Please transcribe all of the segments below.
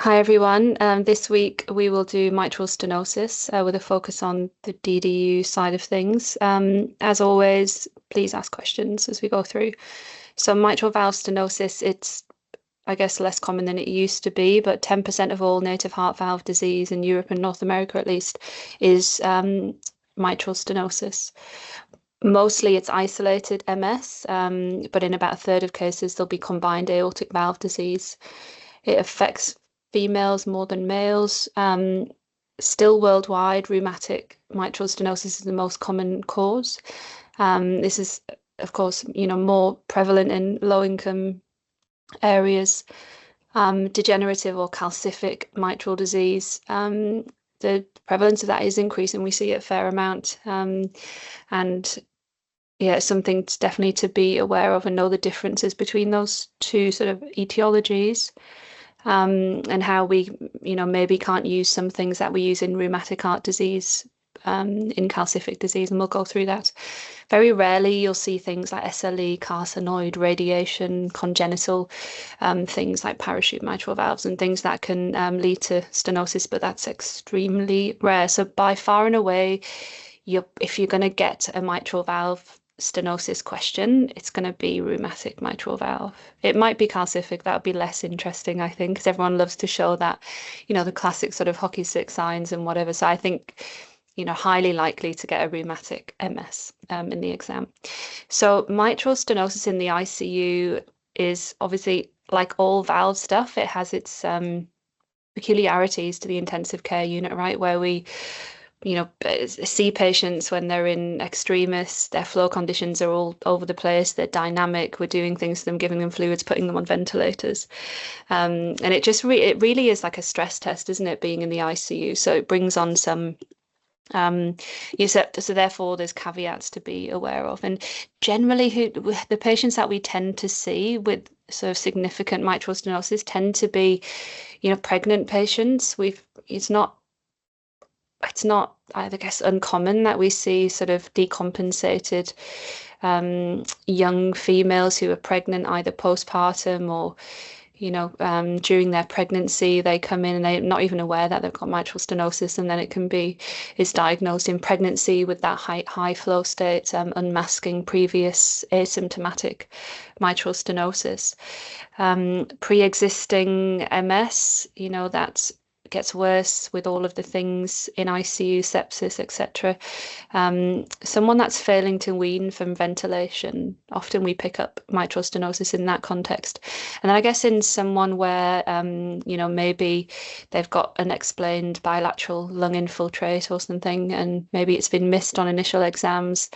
Hi everyone. This week we will do mitral stenosis with a focus on the DDU side of things. As always, please ask questions as we go through. So mitral valve stenosis, it's I guess less common than it used to be, but 10% of all native heart valve disease in Europe and North America at least is mitral stenosis. Mostly it's isolated MS, but in about a third of cases there'll be combined aortic valve disease. It affects females more than males. Still worldwide, rheumatic mitral stenosis is the most common cause. This is, of course, more prevalent in low-income areas. Degenerative or calcific mitral disease. The prevalence of that is increasing. We see it a fair amount. And yeah, it's something definitely to be aware of and know the differences between those two sort of etiologies. And how we, maybe can't use some things that we use in rheumatic heart disease, in calcific disease, and we'll go through that. Very rarely you'll see things like SLE, carcinoid, radiation, congenital things like parachute mitral valves and things that can lead to stenosis, but that's extremely rare. So by far and away, if you're going to get a mitral valve stenosis question, it's going to be rheumatic mitral valve. It might be calcific. That would be less interesting, I think, because everyone loves to show that, the classic sort of hockey stick signs and whatever. So I think, highly likely to get a rheumatic MS in the exam. So mitral stenosis in the ICU is obviously, like all valve stuff, it has its peculiarities to the intensive care unit, right? Where we see patients when they're in extremis, their flow conditions are all over the place, they're dynamic, we're doing things to them, giving them fluids, putting them on ventilators. And it just it really is like a stress test, isn't it, being in the ICU? So it brings on some so therefore there's caveats to be aware of. And generally the patients that we tend to see with sort of significant mitral stenosis tend to be, pregnant patients. It's not, I guess, uncommon that we see sort of decompensated young females who are pregnant either postpartum or, during their pregnancy. They come in and they're not even aware that they've got mitral stenosis, and then is diagnosed in pregnancy with that high flow state, unmasking previous asymptomatic mitral stenosis. Pre-existing MS, that gets worse with all of the things in ICU, sepsis, etc. Someone that's failing to wean from ventilation, often we pick up mitral stenosis in that context. And then I guess in someone where, maybe they've got an explained bilateral lung infiltrate or something, and maybe it's been missed on initial exams.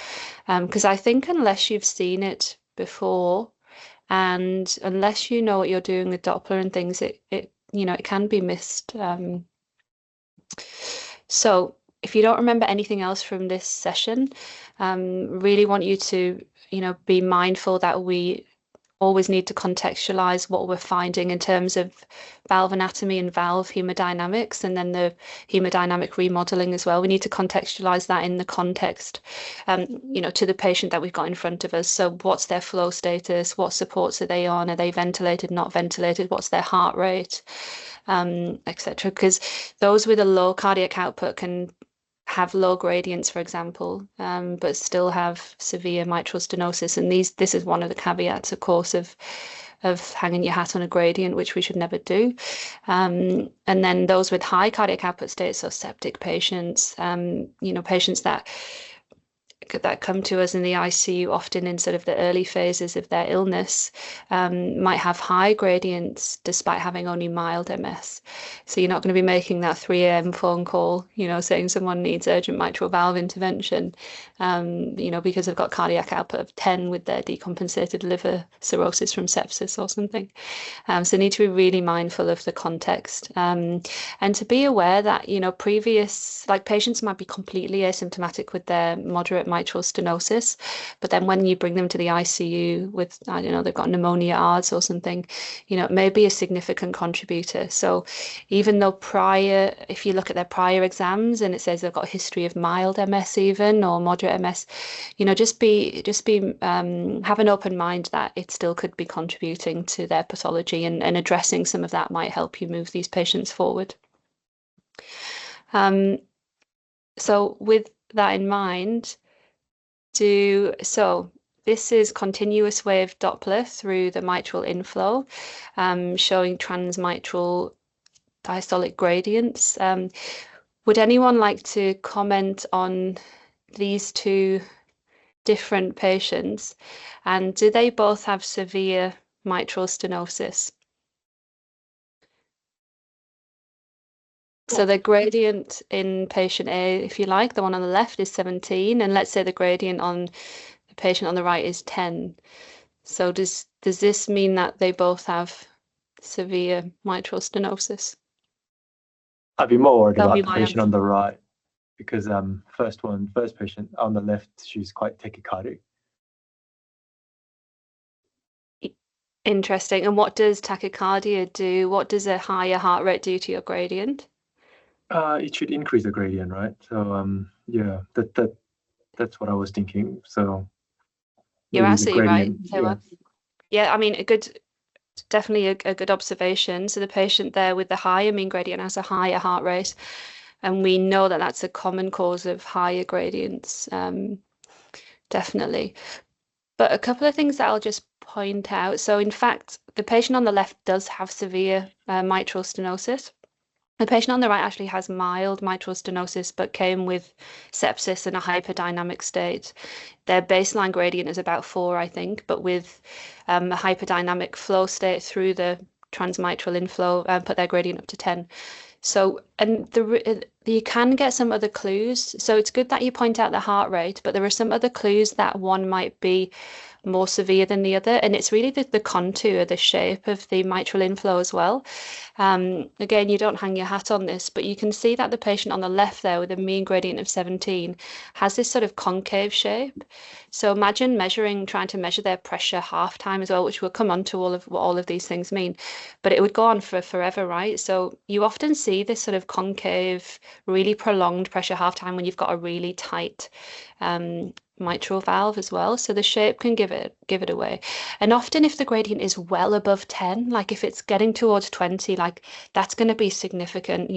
Because I think unless you've seen it before, and unless you know what you're doing with Doppler and things, it can be missed. So if you don't remember anything else from this session, really want you to, be mindful that we always need to contextualize what we're finding in terms of valve anatomy and valve hemodynamics, and then the hemodynamic remodeling as well. We need to contextualize that in the context, to the patient that we've got in front of us. So what's their flow status? What supports are they on? Are they ventilated, not ventilated? What's their heart rate, etc.? Because those with a low cardiac output can have low gradients, for example, but still have severe mitral stenosis. And this is one of the caveats, of course, of hanging your hat on a gradient, which we should never do. And then those with high cardiac output states, so septic patients, patients that come to us in the ICU, often in sort of the early phases of their illness, might have high gradients despite having only mild MS. So you're not going to be making that 3 a.m. phone call, saying someone needs urgent mitral valve intervention, because they've got cardiac output of 10 with their decompensated liver cirrhosis from sepsis or something. So need to be really mindful of the context, and to be aware that, previous, like, patients might be completely asymptomatic with their moderate mitral stenosis. But then when you bring them to the ICU with, I don't know, they've got pneumonia ARDS or something, it may be a significant contributor. So even though if you look at their prior exams and it says they've got a history of mild MS even or moderate MS, have an open mind that it still could be contributing to their pathology, and addressing some of that might help you move these patients forward. So with that in mind, this is continuous wave Doppler through the mitral inflow, showing transmitral diastolic gradients. Would anyone like to comment on these two different patients, and do they both have severe mitral stenosis? So the gradient in patient A, if you like, the one on the left is 17, and let's say the gradient on the patient on the right is 10. So does this mean that they both have severe mitral stenosis? I'd be more worried Tell me about the why patient on the right, because first patient on the left, she's quite tachycardic. Interesting. And what does tachycardia do? What does a higher heart rate do to your gradient? It should increase the gradient, right? So yeah, that's what I was thinking. So You're maybe the absolutely right. gradient, So, yeah, I mean, definitely a good observation. So the patient there with the higher mean gradient has a higher heart rate, and we know that that's a common cause of higher gradients, definitely. But a couple of things that I'll just point out. So in fact, the patient on the left does have severe mitral stenosis. The patient on the right actually has mild mitral stenosis, but came with sepsis and a hyperdynamic state. Their baseline gradient is about 4, I think, but with a hyperdynamic flow state through the transmitral inflow, put their gradient up to 10. So, and you can get some other clues. So it's good that you point out the heart rate, but there are some other clues that one might be more severe than the other. And it's really the contour, the shape of the mitral inflow as well. Again, you don't hang your hat on this, but you can see that the patient on the left there with a mean gradient of 17 has this sort of concave shape. So imagine trying to measure their pressure half time as well, which will come on to what all of these things mean, but it would go on for forever, right? So you often see this sort of concave, really prolonged pressure half time when you've got a really tight mitral valve as well. So the shape can give it away. And often if the gradient is well above 10, like if it's getting towards 20, like that's going to be significant,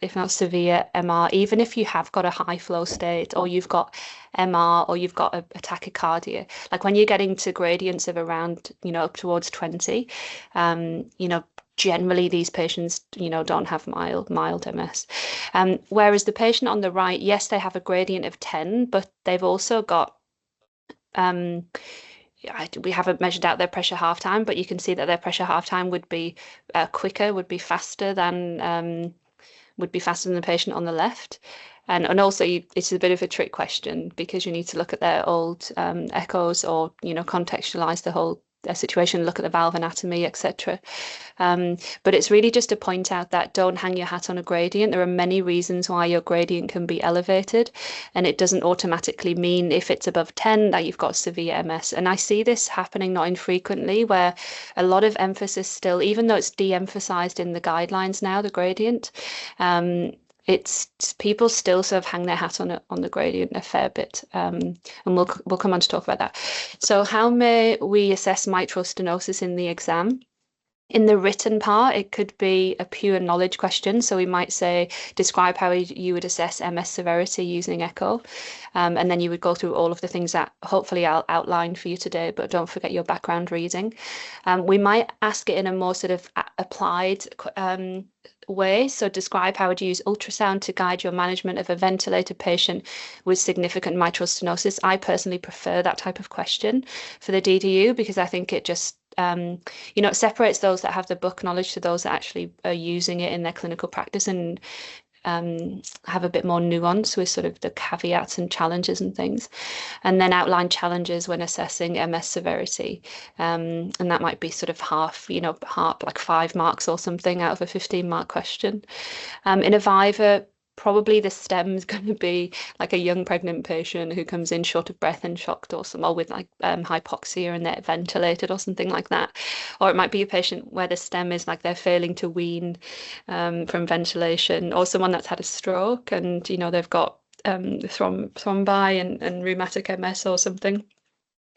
if not severe MR, even if you have got a high flow state or you've got MR or you've got a tachycardia. Like when you're getting to gradients of around, up towards 20, generally these patients, don't have mild MS. Whereas the patient on the right, yes, they have a gradient of 10, but they've also got, we haven't measured out their pressure half time, but you can see that their pressure half time would be quicker, would be faster than the patient on the left. And also it's a bit of a trick question because you need to look at their old echoes or, contextualize the whole situation, look at the valve anatomy, etc. But it's really just to point out that don't hang your hat on a gradient. There are many reasons why your gradient can be elevated, and it doesn't automatically mean if it's above 10 that you've got severe MS. And I see this happening not infrequently where a lot of emphasis still, even though it's de-emphasized in the guidelines now, the gradient, it's people still sort of hang their hat on the gradient a fair bit, and we'll come on to talk about that. So how may we assess mitral stenosis in the exam? In the written part, it could be a pure knowledge question. So we might say, describe how you would assess MS severity using echo. And then you would go through all of the things that hopefully I'll outline for you today, but don't forget your background reading. We might ask it in a more sort of applied way. So describe how would you use ultrasound to guide your management of a ventilated patient with significant mitral stenosis. I personally prefer that type of question for the DDU because I think it just it separates those that have the book knowledge to those that actually are using it in their clinical practice and have a bit more nuance with sort of the caveats and challenges and things, and then outline challenges when assessing MS severity. And that might be sort of half like 5 marks or something out of a 15-mark question. In a Viva, probably the stem's going to be like a young pregnant patient who comes in short of breath and shocked, or with like hypoxia and they're ventilated or something like that. Or it might be a patient where the stem is like they're failing to wean from ventilation, or someone that's had a stroke and they've got thrombi and rheumatic MS or something.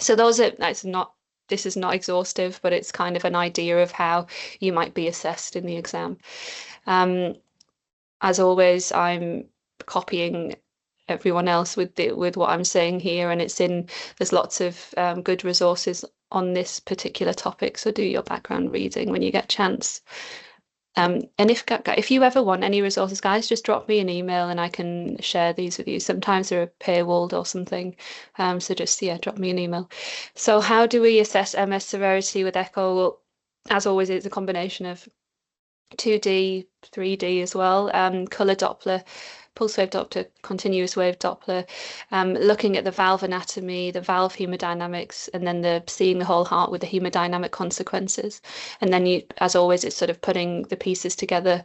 So this is not exhaustive, but it's kind of an idea of how you might be assessed in the exam. As always, I'm copying everyone else with what I'm saying here, and there's lots of good resources on this particular topic. So do your background reading when you get a chance. And if you ever want any resources, guys, just drop me an email and I can share these with you. Sometimes they're paywalled or something. So just drop me an email. So how do we assess MS severity with echo? Well, as always, it's a combination of 2D, 3D as well, color Doppler, pulse wave Doppler, continuous wave Doppler, looking at the valve anatomy, the valve hemodynamics, and then seeing the whole heart with the hemodynamic consequences. And then as always, it's sort of putting the pieces together.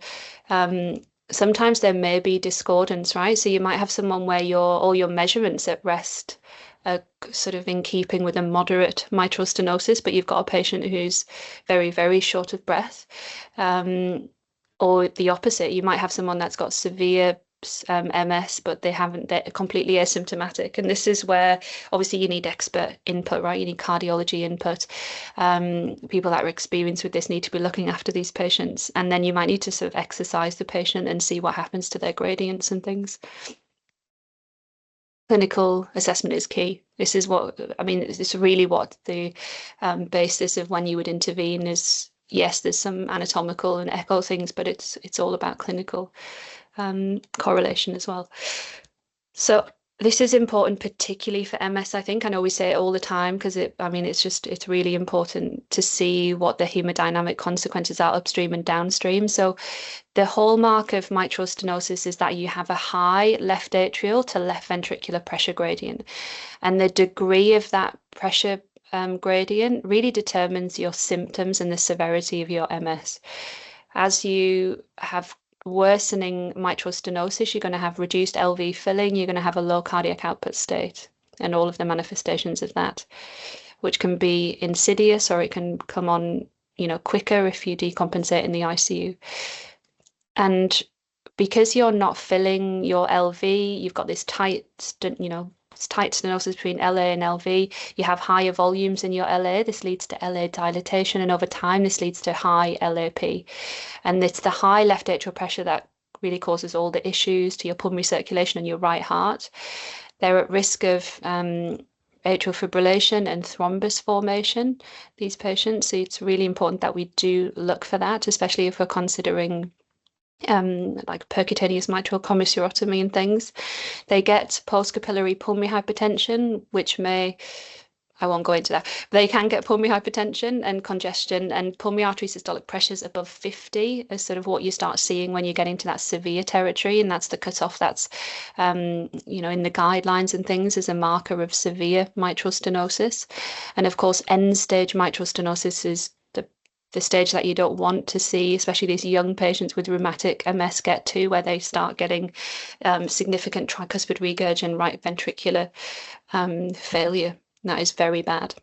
Sometimes there may be discordance, right? So you might have someone where all your measurements at rest are sort of in keeping with a moderate mitral stenosis, but you've got a patient who's very, very short of breath. Or the opposite, you might have someone that's got severe MS, but they're completely asymptomatic. And this is where obviously you need expert input, right? You need cardiology input. People that are experienced with this need to be looking after these patients. And then you might need to sort of exercise the patient and see what happens to their gradients and things. Clinical assessment is key. This is it's really what the basis of when you would intervene is. Yes, there's some anatomical and echo things, but it's all about clinical correlation as well. So this is important, particularly for MS, I think. I know we say it all the time because it's really important to see what the hemodynamic consequences are upstream and downstream. So the hallmark of mitral stenosis is that you have a high left atrial to left ventricular pressure gradient. And the degree of that pressure gradient really determines your symptoms and the severity of your MS. As you have worsening mitral stenosis, you're going to have reduced LV filling, you're going to have a low cardiac output state, and all of the manifestations of that, which can be insidious or it can come on, quicker if you decompensate in the ICU. And because you're not filling your LV, you've got this tight stenosis between LA and LV. You have higher volumes in your LA. This leads to LA dilatation, and over time, this leads to high LAP. And it's the high left atrial pressure that really causes all the issues to your pulmonary circulation and your right heart. They're at risk of atrial fibrillation and thrombus formation, these patients. So it's really important that we do look for that, especially if we're considering like percutaneous mitral commissurotomy and things. They get post-capillary pulmonary hypertension, I won't go into that. They can get pulmonary hypertension and congestion, and pulmonary artery systolic pressures above 50 is sort of what you start seeing when you get into that severe territory, and that's the cutoff that's in the guidelines and things as a marker of severe mitral stenosis. And of course, end-stage mitral stenosis is the stage that you don't want to see, especially these young patients with rheumatic MS get to, where they start getting significant tricuspid regurg and right ventricular failure. That is very bad.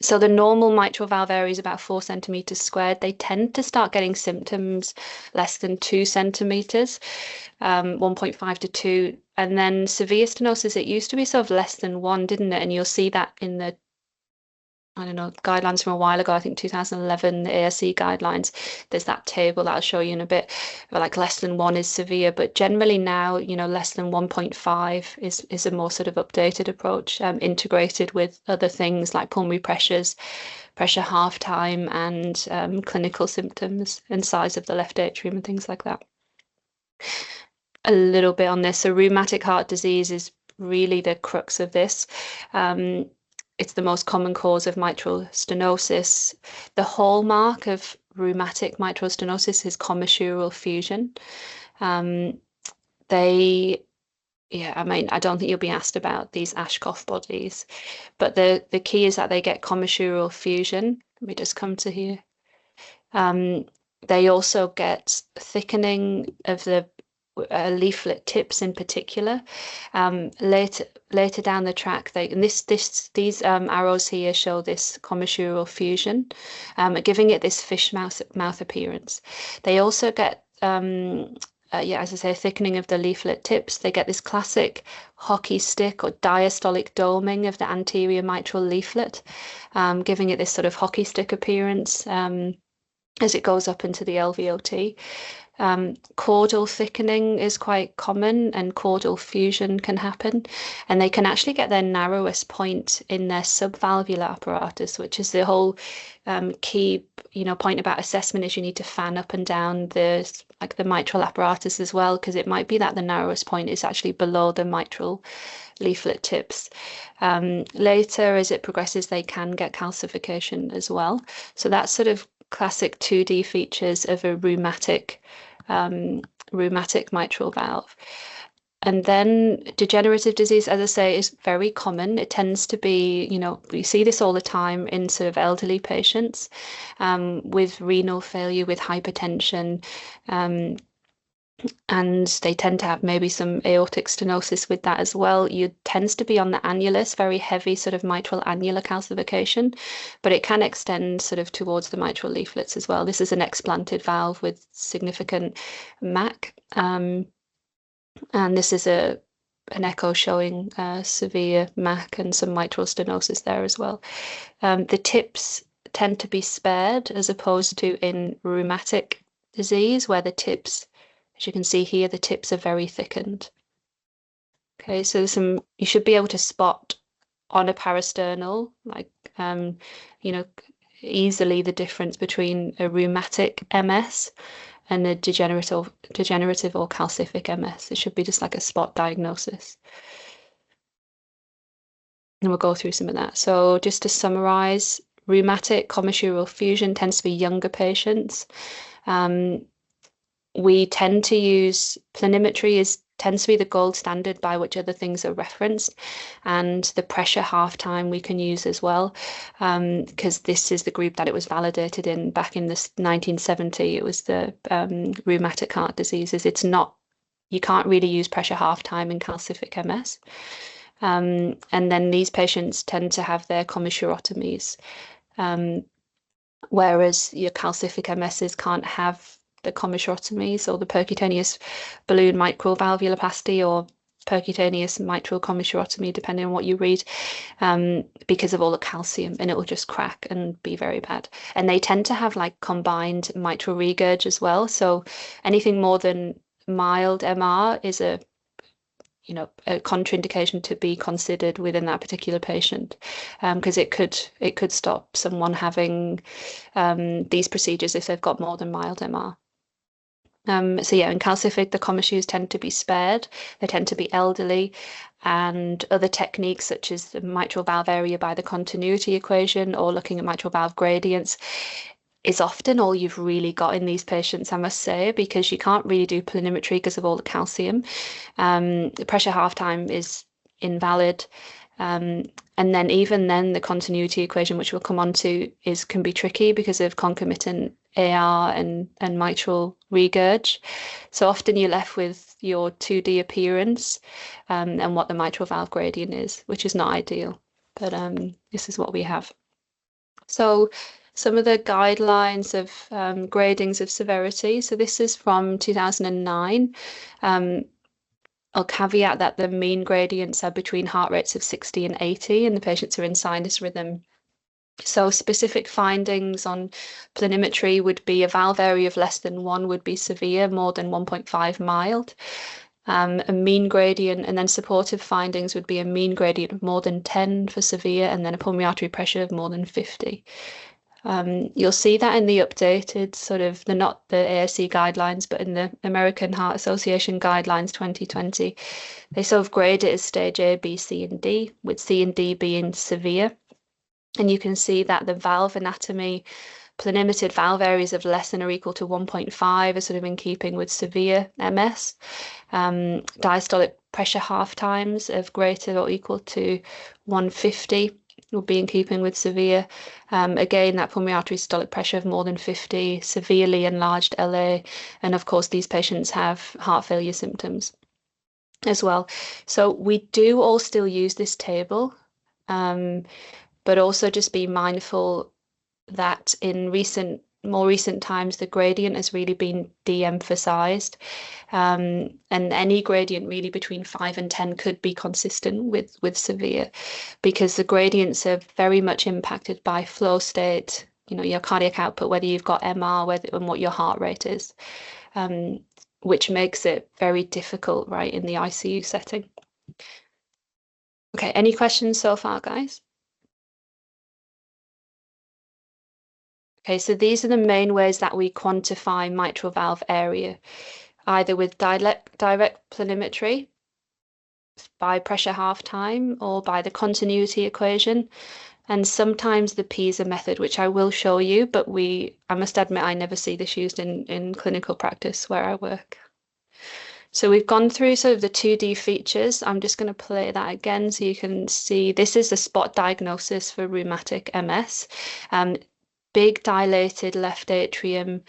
So the normal mitral valve area is about 4 centimeters squared. They tend to start getting symptoms less than 2 centimeters, 1.5 to 2. And then severe stenosis, it used to be sort of less than 1, didn't it? And you'll see that in the guidelines from a while ago, I think 2011, the ASC guidelines, there's that table that I'll show you in a bit, where like less than 1 is severe, but generally now, less than 1.5 is a more sort of updated approach, integrated with other things like pulmonary pressures, pressure half time, and clinical symptoms and size of the left atrium and things like that. A little bit on this. So rheumatic heart disease is really the crux of this. It's the most common cause of mitral stenosis. The hallmark of rheumatic mitral stenosis is commissural fusion. I don't think you'll be asked about these Ashkoff bodies, but the key is that they get commissural fusion. Let me just come to here. They also get thickening of the leaflet tips in particular. Later down the track, these arrows here show this commissural fusion, giving it this fish mouth appearance. They also get yeah, as I say, thickening of the leaflet tips. They get this classic hockey stick or diastolic doming of the anterior mitral leaflet, giving it this sort of hockey stick appearance as it goes up into the LVOT. Caudal thickening is quite common, and caudal fusion can happen, and they can actually get their narrowest point in their subvalvular apparatus, which is the whole key point about assessment is you need to fan up and down the mitral apparatus as well, because it might be that the narrowest point is actually below the mitral leaflet tips. Later, as it progresses, they can get calcification as well. So that's sort of classic 2D features of a rheumatic mitral valve. And then degenerative disease, as I say, is very common. It tends to be, we see this all the time in sort of elderly patients with renal failure, with hypertension, and they tend to have maybe some aortic stenosis with that as well. It tends to be on the annulus, very heavy sort of mitral annular calcification, but it can extend sort of towards the mitral leaflets as well. This is an explanted valve with significant MAC, and this is an echo showing severe MAC and some mitral stenosis there as well. The tips tend to be spared as opposed to in rheumatic disease, where the tips, as you can see here, the tips are very thickened. Okay, so you should be able to spot on a parasternal, easily the difference between a rheumatic MS and a degenerative or calcific MS. It should be just like a spot diagnosis. And we'll go through some of that. So just to summarize, rheumatic commissural fusion tends to be younger patients. We tend to use planimetry tends to be the gold standard by which other things are referenced, and the pressure half time we can use as well, because this is the group that it was validated in back in the 1970. It was the rheumatic heart diseases. It's not, you can't really use pressure half time in calcific MS. And then these patients tend to have their commissurotomies, whereas your calcific MSs can't have the commissurotomies or the percutaneous balloon microvalvuloplasty or percutaneous mitral commissurotomy, depending on what you read, because of all the calcium, and it will just crack and be very bad. And they tend to have like combined mitral regurg as well. So anything more than mild MR is a contraindication to be considered within that particular patient, because it could stop someone having these procedures if they've got more than mild MR. So yeah, in calcific, the commissures tend to be spared. They tend to be elderly, and other techniques such as the mitral valve area by the continuity equation or looking at mitral valve gradients is often all you've really got in these patients, I must say, because you can't really do planimetry because of all the calcium. The pressure half time is invalid. And then even then the continuity equation, which we'll come on to, can be tricky because of concomitant AR and mitral regurg. So often you're left with your 2D appearance and what the mitral valve gradient is, which is not ideal, but this is what we have. So some of the guidelines of gradings of severity. So this is from 2009. I'll caveat that the mean gradients are between heart rates of 60 and 80, and the patients are in sinus rhythm. So specific findings on planimetry would be a valve area of less than 1 would be severe, more than 1.5 mild. A mean gradient, and then supportive findings would be a mean gradient of more than 10 for severe, and then a pulmonary artery pressure of more than 50. You'll see that in the updated sort of not the ASC guidelines, but in the American Heart Association guidelines 2020, they sort of grade it as stage A, B, C, and D, with C and D being severe. And you can see that the valve anatomy, planimeted valve areas of less than or equal to 1.5 are sort of in keeping with severe MS. Diastolic pressure half times of greater or equal to 150 would be in keeping with severe. Again, that pulmonary artery systolic pressure of more than 50, severely enlarged LA, and of course these patients have heart failure symptoms as well. So we do all still use this table, but also just be mindful that in more recent times, the gradient has really been de-emphasized. And any gradient really between 5 and 10 could be consistent with severe, because the gradients are very much impacted by flow state, your cardiac output, whether you've got MR, and what your heart rate is, which makes it very difficult, right, in the ICU setting. Okay, any questions so far, guys? Okay, so these are the main ways that we quantify mitral valve area, either with direct planimetry, by pressure half time, or by the continuity equation, and sometimes the PISA method, which I will show you, but I must admit I never see this used in clinical practice where I work. So we've gone through sort of the 2D features. I'm just going to play that again so you can see. This is the spot diagnosis for rheumatic MS. Big dilated left atrium,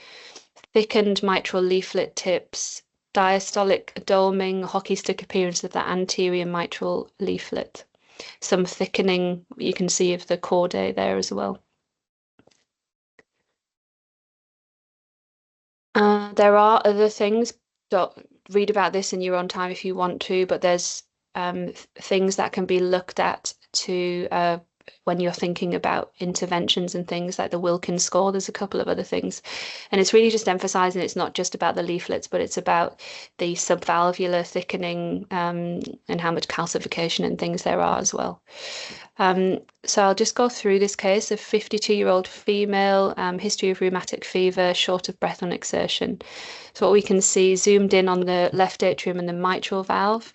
thickened mitral leaflet tips, diastolic doming, hockey stick appearance of the anterior mitral leaflet. Some thickening you can see of the chordae there as well. There are other things. Read about this in your own time if you want to, but there's things that can be looked at to when you're thinking about interventions and things like the Wilkins score. There's a couple of other things, and it's really just emphasizing it's not just about the leaflets, but it's about the subvalvular thickening and how much calcification and things there are as well. So I'll just go through this case of 52-year-old female, history of rheumatic fever, short of breath on exertion. So what we can see zoomed in on the left atrium and the mitral valve,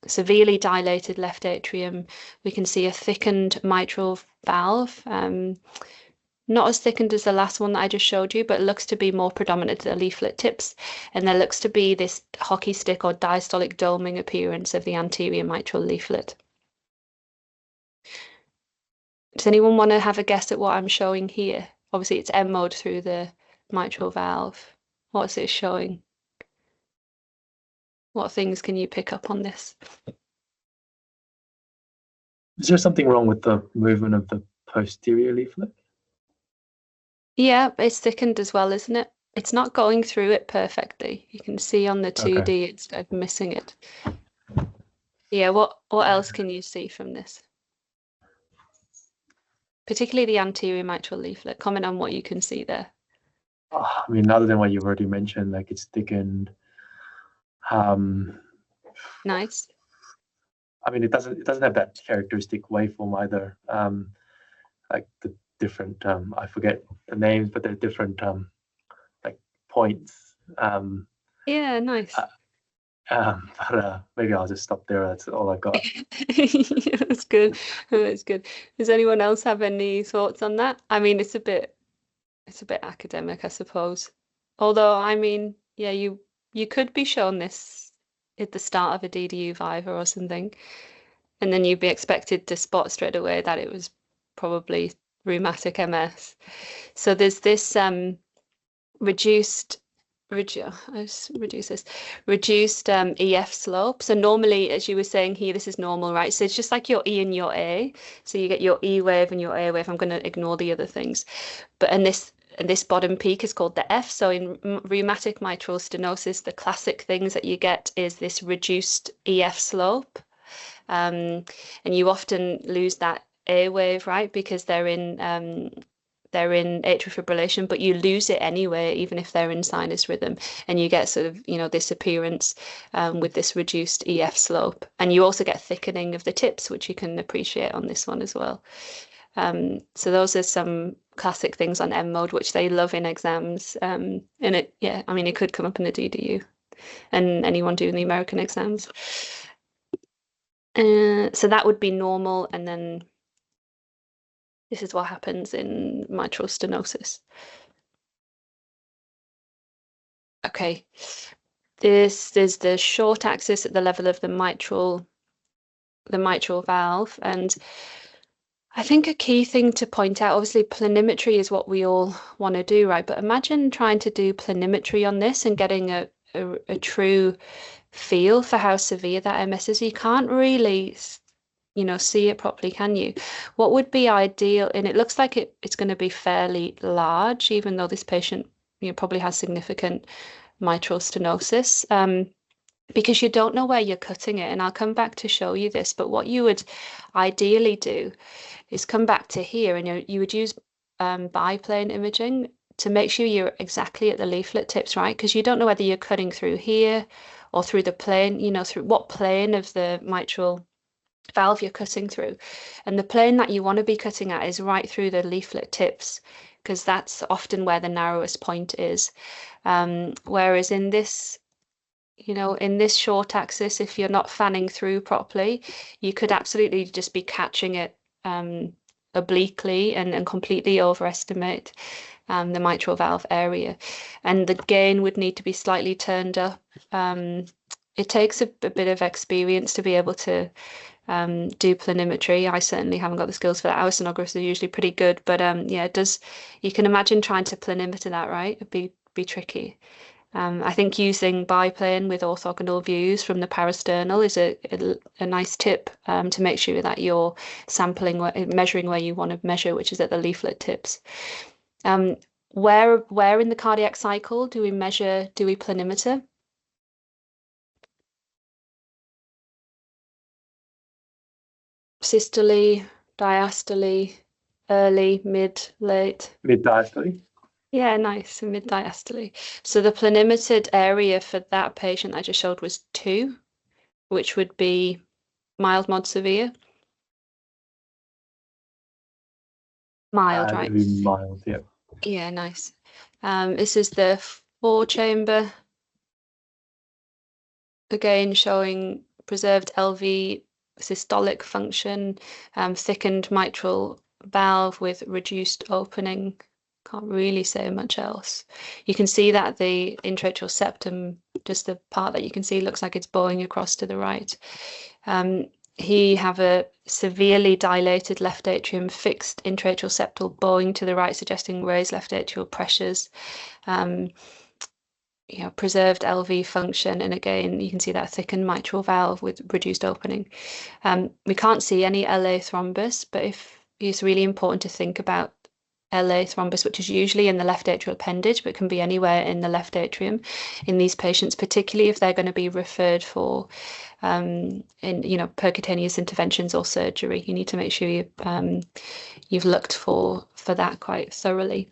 severely dilated left atrium. We can see a thickened mitral valve, not as thickened as the last one that I just showed you, but it looks to be more predominant to the leaflet tips. And there looks to be this hockey stick or diastolic doming appearance of the anterior mitral leaflet. Does anyone want to have a guess at what I'm showing here? Obviously, it's M mode through the mitral valve. What's it showing? What things can you pick up on this? Is there something wrong with the movement of the posterior leaflet? Yeah, it's thickened as well, isn't it? It's not going through it perfectly. You can see on the 2D Okay. it's missing it. Yeah, what else can you see from this? Particularly the anterior mitral leaflet. Comment on what you can see there. I mean, other than what you've already mentioned, like it's thickened. Nice. I mean, it doesn't have that characteristic waveform either. Like the different, I forget the names, but they're different like points. Yeah, nice. But maybe I'll just stop there. That's all I got. That's good. That's good. Does anyone else have any thoughts on that? I mean, it's a bit academic, I suppose. Although, I mean, yeah, you could be shown this at the start of a DDU Viva or something, and then you'd be expected to spot straight away that it was probably rheumatic MS. So there's this reduced EF slope. So normally, as you were saying here, this is normal, right? So it's just like your E and your A. So you get your E wave and your A wave. I'm going to ignore the other things. But and this bottom peak is called the F. So in rheumatic mitral stenosis, the classic things that you get is this reduced EF slope. And you often lose that A wave, right? Because they're in atrial fibrillation, but you lose it anyway, even if they're in sinus rhythm, and you get sort of, this appearance with this reduced EF slope. And you also get thickening of the tips, which you can appreciate on this one as well. So those are some classic things on M mode, which they love in exams. And it could come up in the DDU and anyone doing the American exams. So that would be normal, and then this is what happens in mitral stenosis. Okay, this is the short axis at the level of the mitral valve, and I think a key thing to point out, obviously planimetry is what we all want to do, right? But imagine trying to do planimetry on this and getting a true feel for how severe that MS is. You can't really, see it properly, can you? What would be ideal? And it looks like it's going to be fairly large, even though this patient, probably has significant mitral stenosis. Because you don't know where you're cutting it. And I'll come back to show you this, but what you would ideally do is come back to here and you would use biplane imaging to make sure you're exactly at the leaflet tips, right? Because you don't know whether you're cutting through here or through the plane, through what plane of the mitral valve you're cutting through. And the plane that you want to be cutting at is right through the leaflet tips, because that's often where the narrowest point is. Whereas in this in this short axis, if you're not fanning through properly, you could absolutely just be catching it obliquely and completely overestimate the mitral valve area. And the gain would need to be slightly turned up. It takes a bit of experience to be able to do planimetry. I certainly haven't got the skills for that. Our sonographers are usually pretty good, but yeah, it does. You can imagine trying to planimeter that, right? It'd be tricky. I think using biplane with orthogonal views from the parasternal is a nice tip to make sure that you're measuring where you want to measure, which is at the leaflet tips. Where in the cardiac cycle do we planimeter? Systole, diastole, early, mid, late? Mid diastole. Yeah, nice, mid diastole. So the planimetered area for that patient I just showed was 2, which would be mild, mod, severe. Mild, right? Mild, yeah. Yeah, nice. This is the 4-chamber, again showing preserved LV systolic function, thickened mitral valve with reduced opening. Can't really say much else. You can see that the intraatrial septum, just the part that you can see, looks like it's bowing across to the right. He have a severely dilated left atrium, fixed intraatrial septal bowing to the right, suggesting raised left atrial pressures. Preserved LV function, and again you can see that thickened mitral valve with reduced opening. We can't see any LA thrombus, but it's really important to think about LA thrombus, which is usually in the left atrial appendage, but can be anywhere in the left atrium in these patients, particularly if they're going to be referred for percutaneous interventions or surgery. You need to make sure you've looked for that quite thoroughly.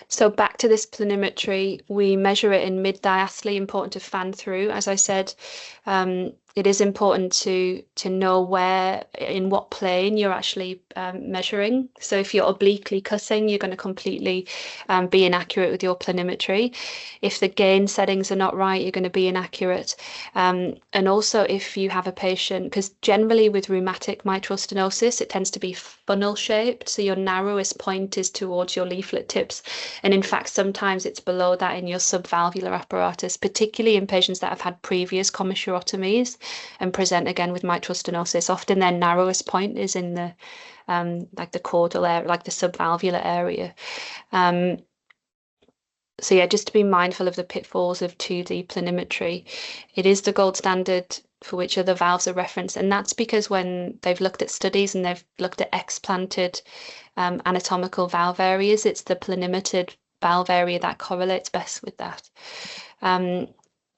So back to this planimetry, we measure it in mid-diastole, important to fan through. As I said, it is important to know in what plane you're actually measuring. So if you're obliquely cutting, you're going to completely be inaccurate with your planimetry. If the gain settings are not right, you're going to be inaccurate. And also if you have a patient, because generally with rheumatic mitral stenosis, it tends to be funnel shaped. So your narrowest point is towards your leaflet tips. And in fact, sometimes it's below that in your subvalvular apparatus, particularly in patients that have had previous commissurotomies and present again with mitral stenosis. Often their narrowest point is in the like the caudal area, like the subvalvular area. So yeah, just to be mindful of the pitfalls of 2D planimetry. It is the gold standard for which other valves are referenced, and that's because when they've looked at studies and they've looked at explanted anatomical valve areas, it's the planimetered valve area that correlates best with that.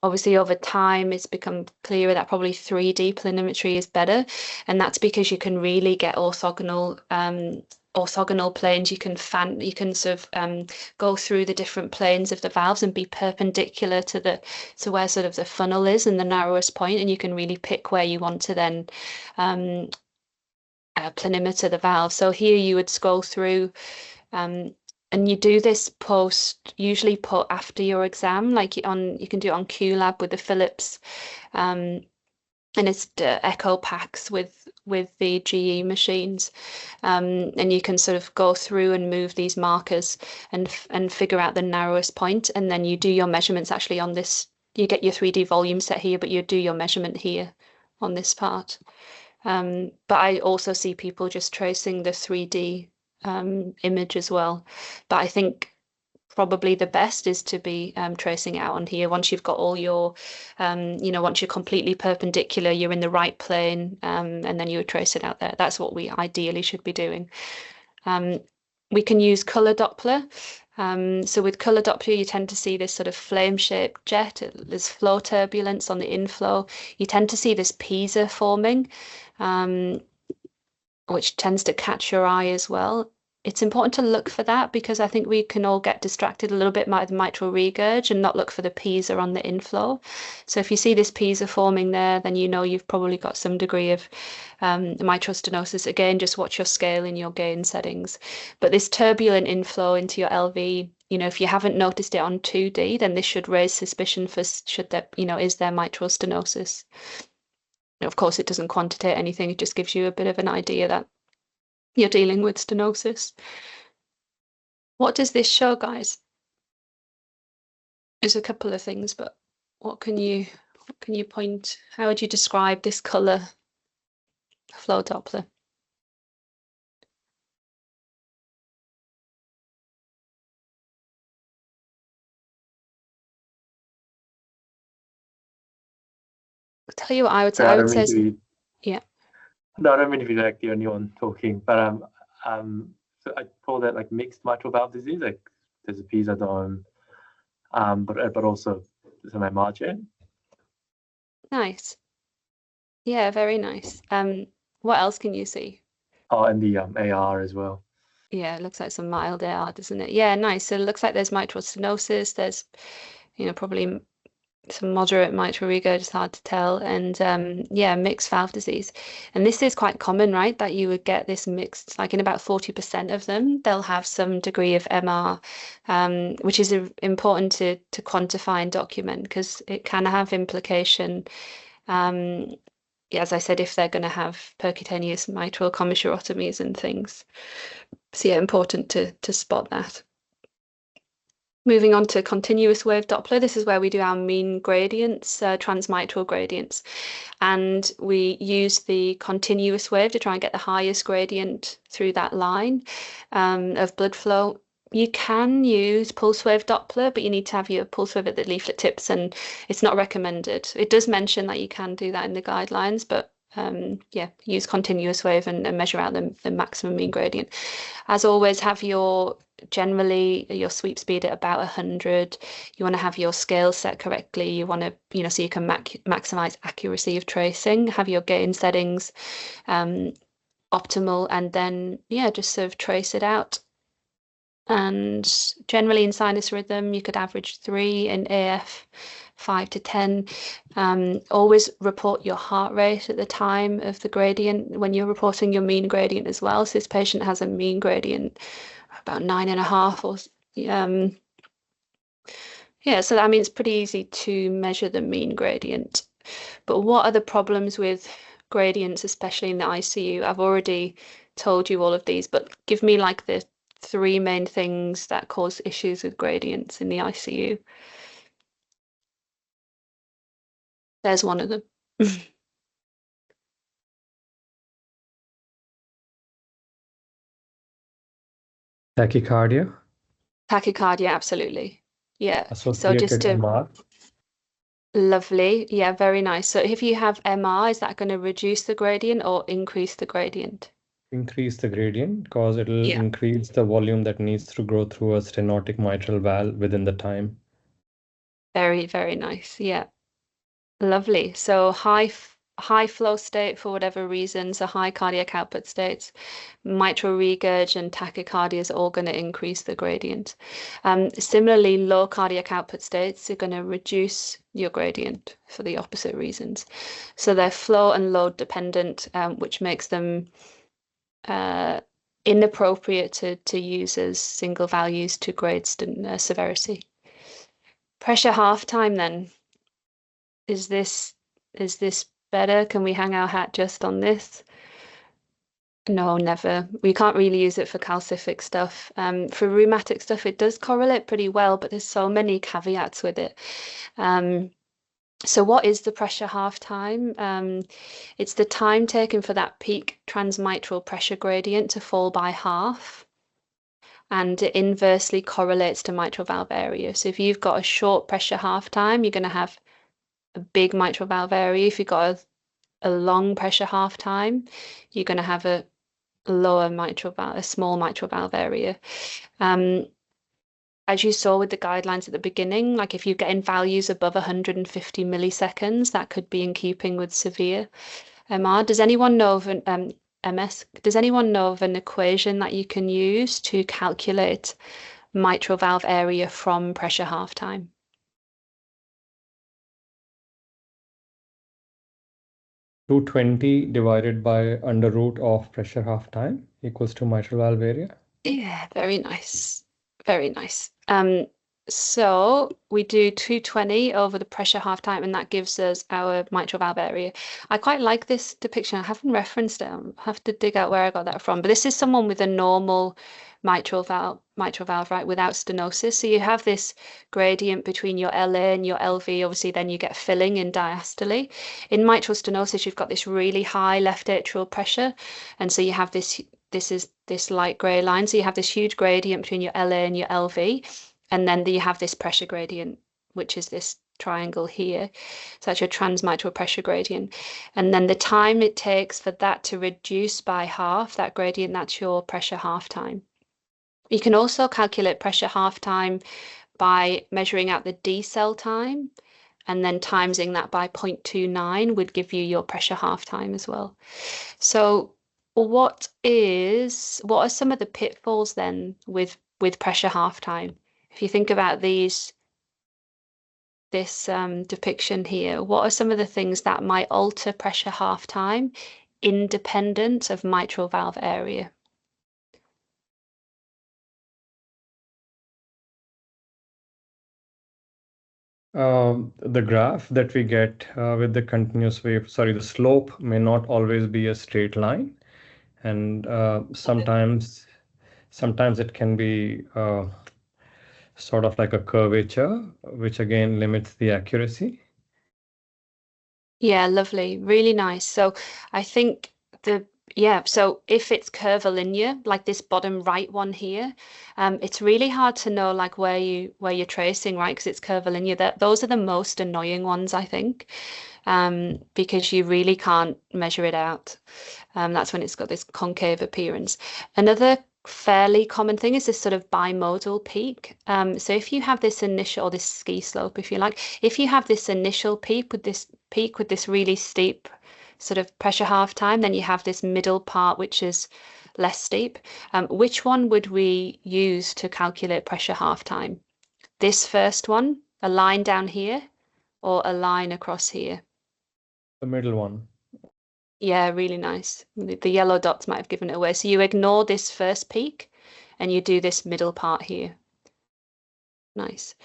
Obviously, over time, it's become clearer that probably 3D planimetry is better, and that's because you can really get orthogonal planes. You can sort of go through the different planes of the valves and be perpendicular to where sort of the funnel is and the narrowest point, and you can really pick where you want to then planimeter the valve. So here you would scroll through. And you do this usually after your exam, like you can do it on QLab with the Philips, and it's the echo packs with the GE machines, and you can sort of go through and move these markers and figure out the narrowest point, and then you do your measurements actually on this. You get your 3D volume set here, but you do your measurement here on this part. But I also see people just tracing the 3D image as well. But I think probably the best is to be tracing it out on here once you've got all your, once you're completely perpendicular, you're in the right plane, and then you would trace it out there. That's what we ideally should be doing. We can use color Doppler. So with color Doppler, you tend to see this sort of flame-shaped jet. There's flow turbulence on the inflow. You tend to see this Pisa forming, which tends to catch your eye as well. It's important to look for that because I think we can all get distracted a little bit by the mitral regurg and not look for the Pisa on the inflow. So if you see this Pisa forming there, then you know you've probably got some degree of mitral stenosis. Again, just watch your scale in your gain settings. But this turbulent inflow into your LV, if you haven't noticed it on 2D, then this should raise suspicion for should there, is there mitral stenosis? Of course, it doesn't quantitate anything. It just gives you a bit of an idea that you're dealing with stenosis. What does this show, guys? There's a couple of things, but what can you point? How would you describe this color flow Doppler? I'll tell you what I would say. I would say, yeah. No, I don't mean to be like the only one talking, but so I call that like mixed mitral valve disease. Like there's a Pisa dome, but also some margin. Nice. Yeah, very nice. What else can you see? Oh, and the AR as well. Yeah, it looks like some mild AR, doesn't it? Yeah, nice. So it looks like there's mitral stenosis. There's, probably some moderate mitral regurg, it's hard to tell, and yeah, mixed valve disease. And this is quite common, right? That you would get this mixed, like in about 40% of them, they'll have some degree of MR, which is important to quantify and document because it can have implication. Yeah, as I said, if they're going to have percutaneous mitral commissurotomies and things. So yeah, important to spot that. Moving on to continuous wave Doppler, this is where we do our mean gradients, transmitral gradients. And we use the continuous wave to try and get the highest gradient through that line of blood flow. You can use pulse wave Doppler, but you need to have your pulse wave at the leaflet tips, and it's not recommended. It does mention that you can do that in the guidelines, but yeah, use continuous wave and measure out the maximum mean gradient. As always, have generally your sweep speed at about 100. You want to have your scale set correctly. You want to, so you can maximize accuracy of tracing, have your gain settings optimal, and then, yeah, just sort of trace it out. And generally in sinus rhythm, you could average 3, in AF 5 to 10. Always report your heart rate at the time of the gradient when you're reporting your mean gradient as well. So this patient has a mean gradient about 9.5 or yeah, so I mean it's pretty easy to measure the mean gradient. But what are the problems with gradients, especially in the ICU? I've already told you all of these, but give me like the 3 main things that cause issues with gradients in the ICU. There's one of them. Tachycardia. Tachycardia, absolutely. Yeah. So just Associated to MR. lovely. Yeah, very nice. So if you have MR, is that going to reduce the gradient or increase the gradient? Increase the gradient because it'll Yeah. increase the volume that needs to go through a stenotic mitral valve within the time. Very, very nice. Yeah. Lovely. So high flow state for whatever reason, so high cardiac output states, mitral regurg and tachycardia is all going to increase the gradient. Similarly, low cardiac output states are going to reduce your gradient for the opposite reasons. So they're flow and load dependent, which makes them inappropriate to use as single values to grade severity. Pressure half time then. Is this better? Can we hang our hat just on this? No, never. We can't really use it for calcific stuff. For rheumatic stuff, it does correlate pretty well, but there's so many caveats with it. So what is the pressure half time? It's the time taken for that peak transmitral pressure gradient to fall by half, and it inversely correlates to mitral valve area. So if you've got a short pressure half time, you're going to have a big mitral valve area. If you've got a long pressure half time, you're going to have a lower mitral valve, a small mitral valve area. As you saw with the guidelines at the beginning, like if you're getting values above 150 milliseconds, that could be in keeping with severe MR. Does anyone know of an MS? Does anyone know of an equation that you can use to calculate mitral valve area from pressure half time? (220) divided by under root of pressure half time equals to mitral valve area. Yeah, very nice. Very nice. So we do 220 over the pressure half time, and that gives us our mitral valve area. I quite like this depiction. I haven't referenced it. I have to dig out where I got that from. But this is someone with a normal mitral valve, right, without stenosis. So you have this gradient between your LA and your LV. Obviously, then you get filling in diastole. In mitral stenosis, you've got this really high left atrial pressure, and so you have this is this light grey line. So you have this huge gradient between your LA and your LV, and then you have this pressure gradient, which is this triangle here. So that's your transmitral pressure gradient. And then the time it takes for that to reduce by half, that gradient, that's your pressure half time. You can also calculate pressure half time by measuring out the decel time, and then timesing that by 0.29 would give you your pressure half time as well. So what are some of the pitfalls then with pressure half time? If you think about this depiction here, what are some of the things that might alter pressure half time independent of mitral valve area? The graph that we get with the continuous wave, sorry, the slope may not always be a straight line, and sometimes it can be sort of like a curvature, which again limits the accuracy. Yeah, lovely, really nice. So I think so if it's curvilinear, like this bottom right one here, it's really hard to know like where you're tracing, right? Because it's curvilinear. Those are the most annoying ones, I think, because you really can't measure it out. That's when it's got this concave appearance. Another fairly common thing is this sort of bimodal peak. So if you have this initial, or this ski slope, if you like, if you have this initial peak with this really steep sort of pressure half time, then you have this middle part which is less steep. Which one would we use to calculate pressure half time? This first one, a line down here, or a line across here? The middle one. Yeah, really nice. The yellow dots might have given it away. So you ignore this first peak and you do this middle part here. Nice.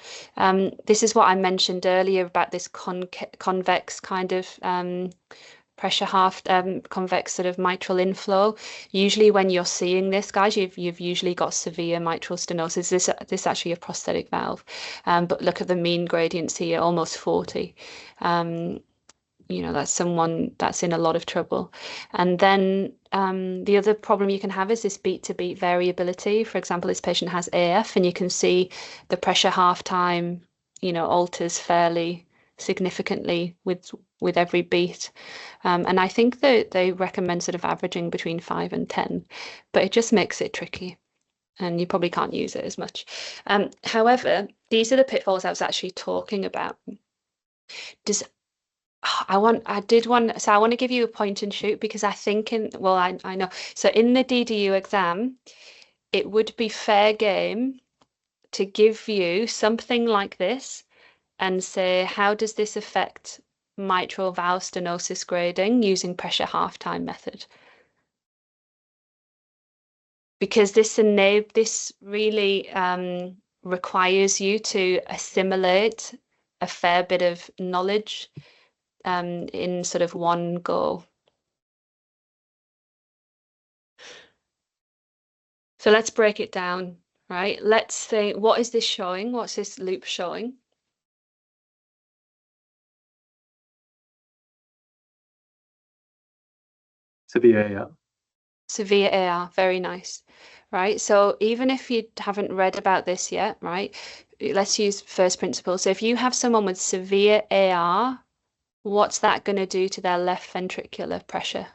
This is what I mentioned earlier about this convex kind of pressure half convex sort of mitral inflow. Usually when you're seeing this, guys, you've usually got severe mitral stenosis. This actually a prosthetic valve. But look at the mean gradients here, almost 40. That's someone that's in a lot of trouble. And then the other problem you can have is this beat to beat variability. For example, this patient has AF, and you can see the pressure half time, alters fairly significantly with every beat. And I think that they recommend sort of averaging between 5 and 10, but it just makes it tricky. And you probably can't use it as much. However, these are the pitfalls I was actually talking about. I want to give you a point and shoot, because I think I know. So in the DDU exam, it would be fair game to give you something like this and say, how does this affect mitral valve stenosis grading using pressure half time method? Because this really requires you to assimilate a fair bit of knowledge in sort of one go. So let's break it down, right? Let's say, what is this showing? What's this loop showing? Severe AR. Severe AR, very nice. Right, so even if you haven't read about this yet, right, let's use first principles. So if you have someone with severe AR, what's that going to do to their left ventricular pressure,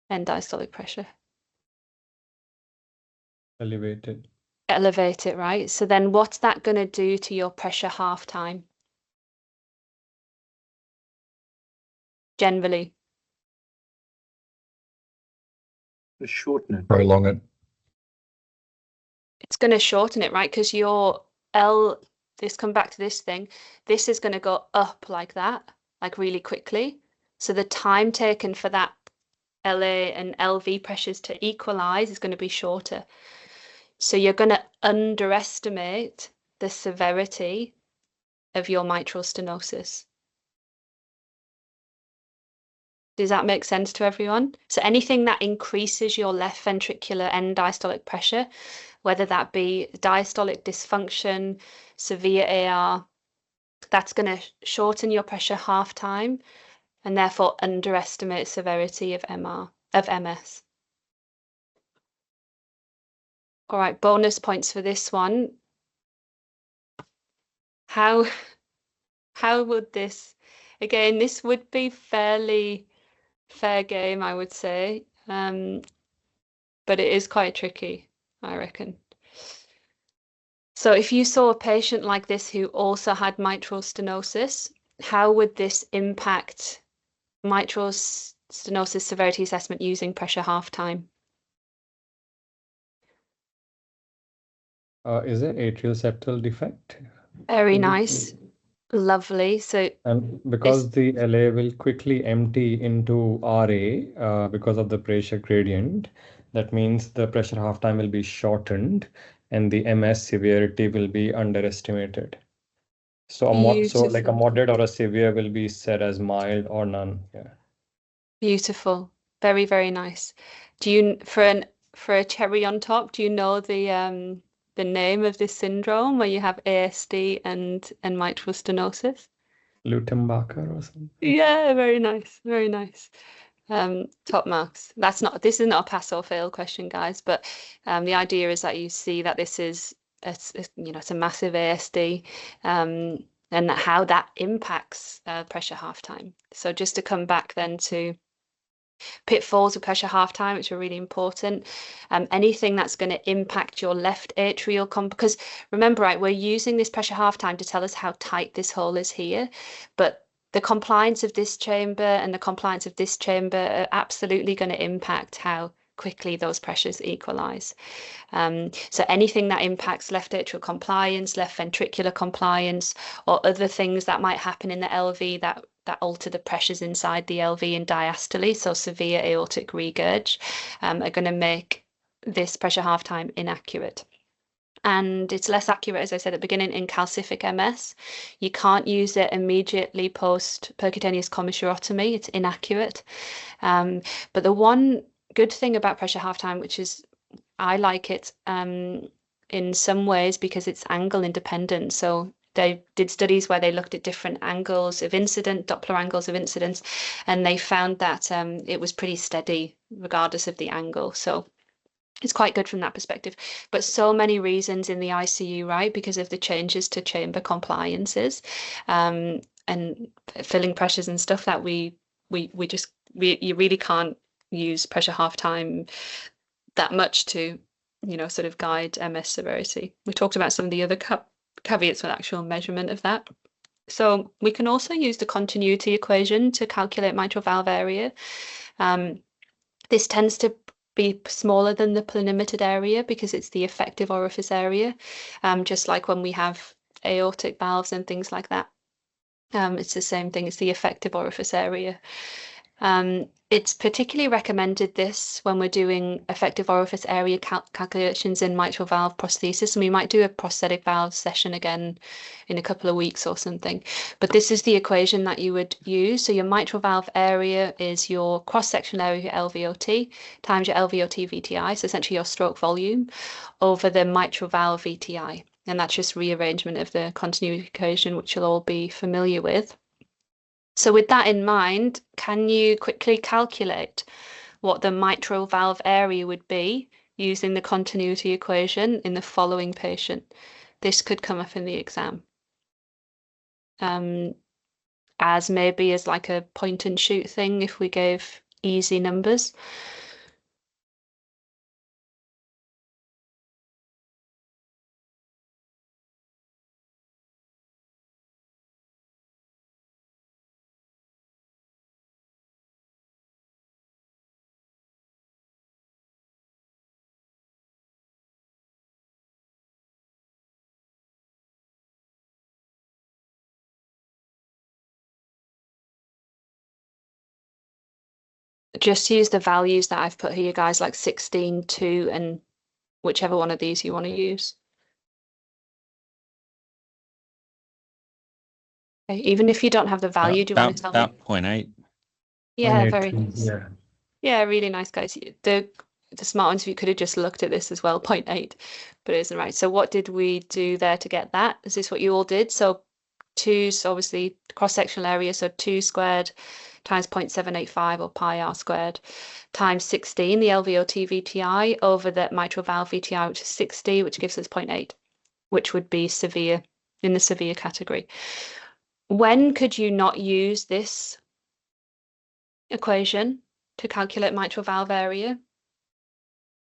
end diastolic pressure? Elevated. Elevate it, right? So then what's that going to do to your pressure half time? Generally. Shorten it. Prolong it. It's going to shorten it, right? Because your this come back to this thing, this is going to go up like that, like really quickly. So the time taken for that LA and LV pressures to equalize is going to be shorter. So you're going to underestimate the severity of your mitral stenosis. Does that make sense to everyone? So anything that increases your left ventricular end diastolic pressure, whether that be diastolic dysfunction, severe AR, that's going to shorten your pressure half time and therefore underestimate severity of MS. All right, bonus points for this one. How would this, again, this would be fairly fair game, I would say, but it is quite tricky, I reckon. So if you saw a patient like this who also had mitral stenosis, how would this impact mitral stenosis severity assessment using pressure half time? Is it atrial septal defect? Very nice. Lovely. So And because the LA will quickly empty into RA because of the pressure gradient, that means the pressure half time will be shortened and the MS severity will be underestimated. So like a moderate or a severe will be said as mild or none. Yeah. Beautiful. Very, very nice. Do you, for a cherry on top, do you know the name of this syndrome where you have ASD and mitral stenosis? Lutembacher or something. Yeah, very nice, very nice. Top marks. This is not a pass or fail question, guys, but the idea is that you see that this is it's a massive ASD, and how that impacts pressure half time. So just to come back then to pitfalls of pressure half time, which are really important. Anything that's going to impact your left atrial because remember, right, we're using this pressure half time to tell us how tight this hole is here, but the compliance of this chamber and the compliance of this chamber are absolutely going to impact how quickly those pressures equalize. So anything that impacts left atrial compliance, left ventricular compliance, or other things that might happen in the LV that alter the pressures inside the LV and diastole, so severe aortic regurg, are going to make this pressure half time inaccurate. And it's less accurate, as I said at the beginning, in calcific MS. You can't use it immediately post percutaneous commissurotomy. It's inaccurate. But the one good thing about pressure half time, which is I like it in some ways because it's angle independent. So they did studies where they looked at different angles of incident, Doppler angles of incidence, and they found that it was pretty steady regardless of the angle. So it's quite good from that perspective. But so many reasons in the ICU, right? Because of the changes to chamber compliances and filling pressures and stuff that you really can't use pressure half time that much to, sort of guide MS severity. We talked about some of the other caveats with actual measurement of that. So we can also use the continuity equation to calculate mitral valve area. This tends to be smaller than the planimetered area because it's the effective orifice area, just like when we have aortic valves and things like that. It's the same thing, it's the effective orifice area. It's particularly recommended this when we're doing effective orifice area calculations in mitral valve prosthesis, and we might do a prosthetic valve session again in a couple of weeks or something. But this is the equation that you would use. So your mitral valve area is your cross-sectional area of your LVOT times your LVOT VTI, so essentially your stroke volume, over the mitral valve VTI. And that's just rearrangement of the continuity equation, which you'll all be familiar with. So with that in mind, can you quickly calculate what the mitral valve area would be using the continuity equation in the following patient. This could come up in the exam. As maybe as like a point and shoot thing if we gave easy numbers. Just use the values that I've put here, guys, like 16, 2, and whichever one of these you want to use. Okay, even if you don't have the value, do you want to tell me? About 0.8. Yeah, 0.82, very nice. yeah. Yeah, really nice, guys. The smart ones, you could have just looked at this as well, 0.8, but it isn't right. So what did we do there to get that? Is this what you all did? So 2, so obviously cross-sectional area, so 2 squared times 0.785 or pi r squared times 16, the LVOT VTI over the mitral valve VTI, which is 60, which gives us 0.8, which would be severe, in the severe category. When could you not use this equation to calculate mitral valve area?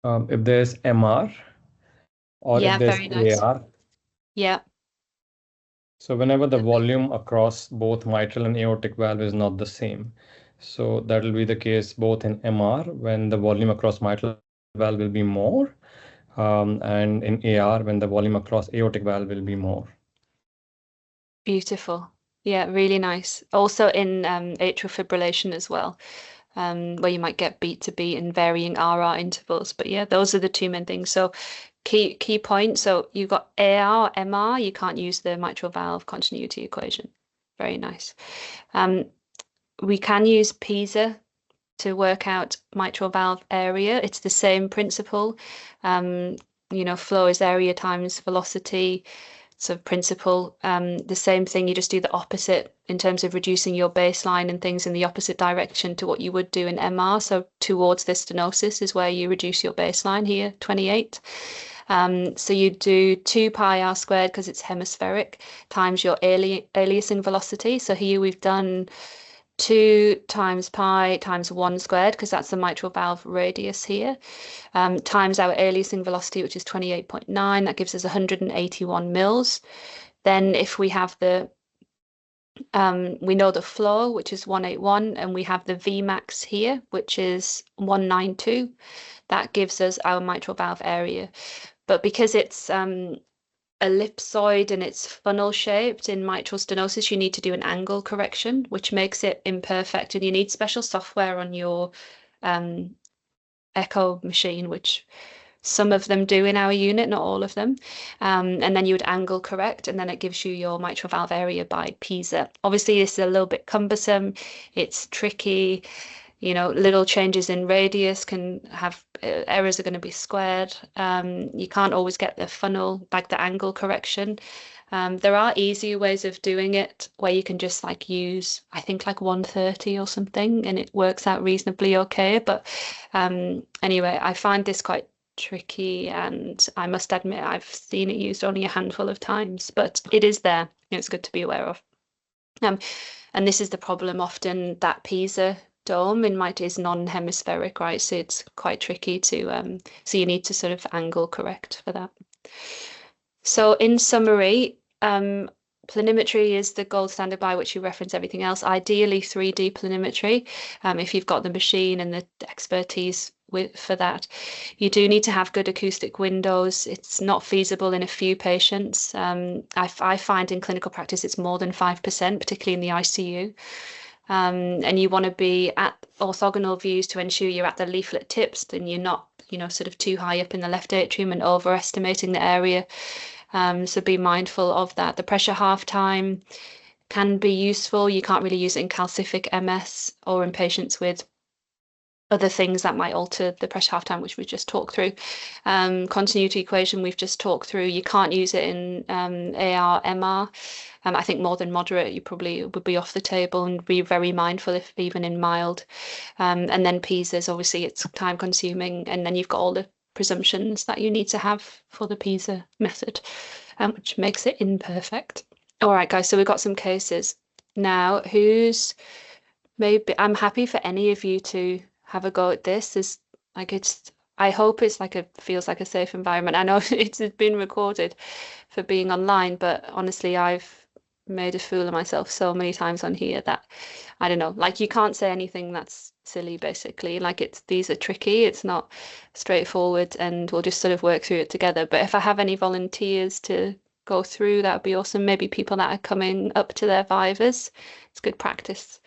If there's MR or Yeah, if there's very nice. AR. Yeah. So whenever the volume across both mitral and aortic valve is not the same. So that will be the case both in MR when the volume across mitral valve will be more, and in AR when the volume across aortic valve will be more. Beautiful. Yeah, really nice. Also in atrial fibrillation as well, where you might get beat to beat and varying RR intervals. But yeah, those are the two main things. So key point. So you've got AR or MR, you can't use the mitral valve continuity equation. Very nice. We can use PISA to work out mitral valve area. It's the same principle. Flow is area times velocity. Sort of principle, the same thing, you just do the opposite in terms of reducing your baseline and things in the opposite direction to what you would do in MR. So towards the stenosis is where you reduce your baseline here, 28. So you do 2 pi r squared because it's hemispheric times your aliasing velocity. So here we've done 2 times pi times 1 squared because that's the mitral valve radius here, times our aliasing velocity, which is 28.9. That gives us 181 mils. Then if we have we know the flow, which is 181, and we have the Vmax here, which is 192. That gives us our mitral valve area. But because it's ellipsoid and it's funnel shaped in mitral stenosis, you need to do an angle correction, which makes it imperfect, and you need special software on your echo machine, which some of them do in our unit, not all of them. And then you would angle correct, and then it gives you your mitral valve area by PISA. Obviously, this is a little bit cumbersome. It's tricky. Little changes in radius can have errors are going to be squared. You can't always get the funnel, like the angle correction. There are easier ways of doing it where you can just use, I think 130 or something, and it works out reasonably okay. But anyway, I find this quite tricky, and I must admit I've seen it used only a handful of times, but it is there. It's good to be aware of. And this is the problem often, that PISA dome is non-hemispheric, right? So it's quite tricky to so you need to sort of angle correct for that. So in summary, planimetry is the gold standard by which you reference everything else. Ideally 3D planimetry, if you've got the machine and the expertise for that. You do need to have good acoustic windows. It's not feasible in a few patients. I find in clinical practice it's more than 5%, particularly in the ICU. And you want to be at orthogonal views to ensure you're at the leaflet tips and you're not, sort of too high up in the left atrium and overestimating the area. So be mindful of that. The pressure half time can be useful. You can't really use it in calcific MS or in patients with other things that might alter the pressure half time, which we just talked through. Continuity equation we've just talked through. You can't use it in AR, MR. I think more than moderate, you probably would be off the table, and be very mindful if even in mild. And then PISA's, obviously it's time consuming, and then you've got all the presumptions that you need to have for the PISA method, which makes it imperfect. All right, guys, so we've got some cases. Now, maybe I'm happy for any of you to have a go at this. I hope it's feels like a safe environment. I know it's been recorded for being online, but honestly, I've made a fool of myself so many times on here that I don't know, like you can't say anything that's silly basically. These are tricky, it's not straightforward, and we'll just sort of work through it together. But if I have any volunteers to go through, that would be awesome. Maybe people that are coming up to their vivas. It's good practice.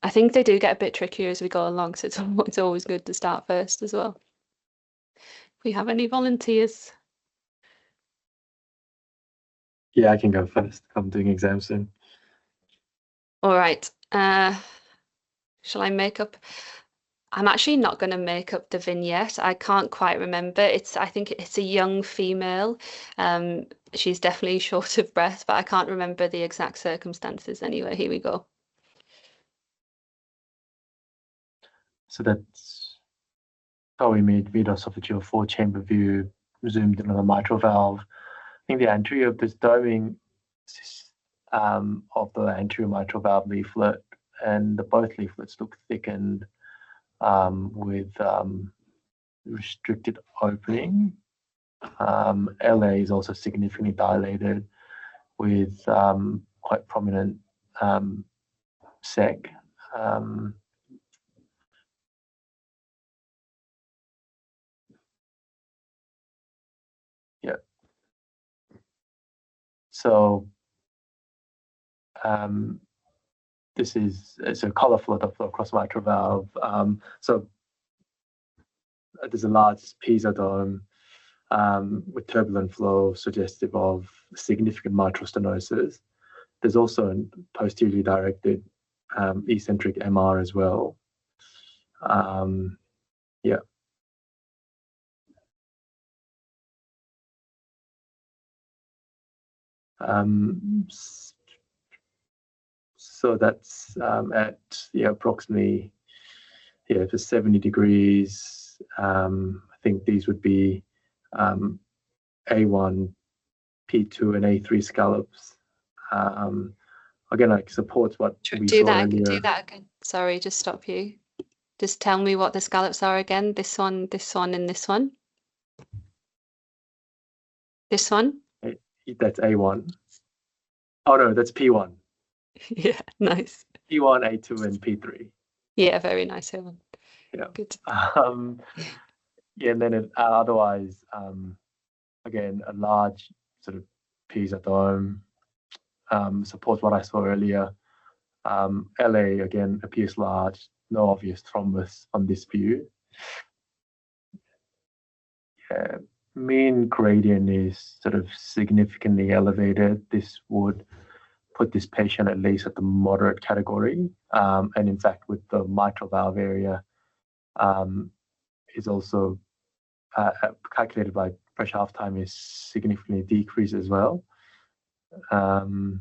I think they do get a bit trickier as we go along, so it's always good to start first as well. If we have any volunteers. Yeah, I can go first. I'm doing exams soon. All right. Shall I make up? I'm actually not going to make up the vignette. I can't quite remember. I think it's a young female. She's definitely short of breath, but I can't remember the exact circumstances. Anyway, here we go. So that's how we made esophageal 4-chamber view, zoomed in on the mitral valve. I think the anterior of this doming of the anterior mitral valve leaflet, and both leaflets look thickened with restricted opening. LA is also significantly dilated with quite prominent sec. Yeah. So this is a collar flow across mitral valve. So there's a large PISA dome with turbulent flow suggestive of significant mitral stenosis. There's also a posteriorly directed eccentric MR as well. Yeah. So that's at approximately for 70 degrees. I think these would be A1, P2, and A3 scallops. Again, supports what we saw earlier. Do that again. Sorry, just stop you. Just tell me what the scallops are again. This one, and this one. This one? That's A1. Oh no, that's P1. Yeah, nice. P1, A2, and P3. Yeah, very nice, Helen. Yeah. Good. And then otherwise, again, a large sort of PISA dome supports what I saw earlier. LA again appears large, no obvious thrombus on this view. Yeah, mean gradient is sort of significantly elevated. This would put this patient at least at the moderate category. And in fact, with the mitral valve area, is also calculated by pressure half time is significantly decreased as well. Again,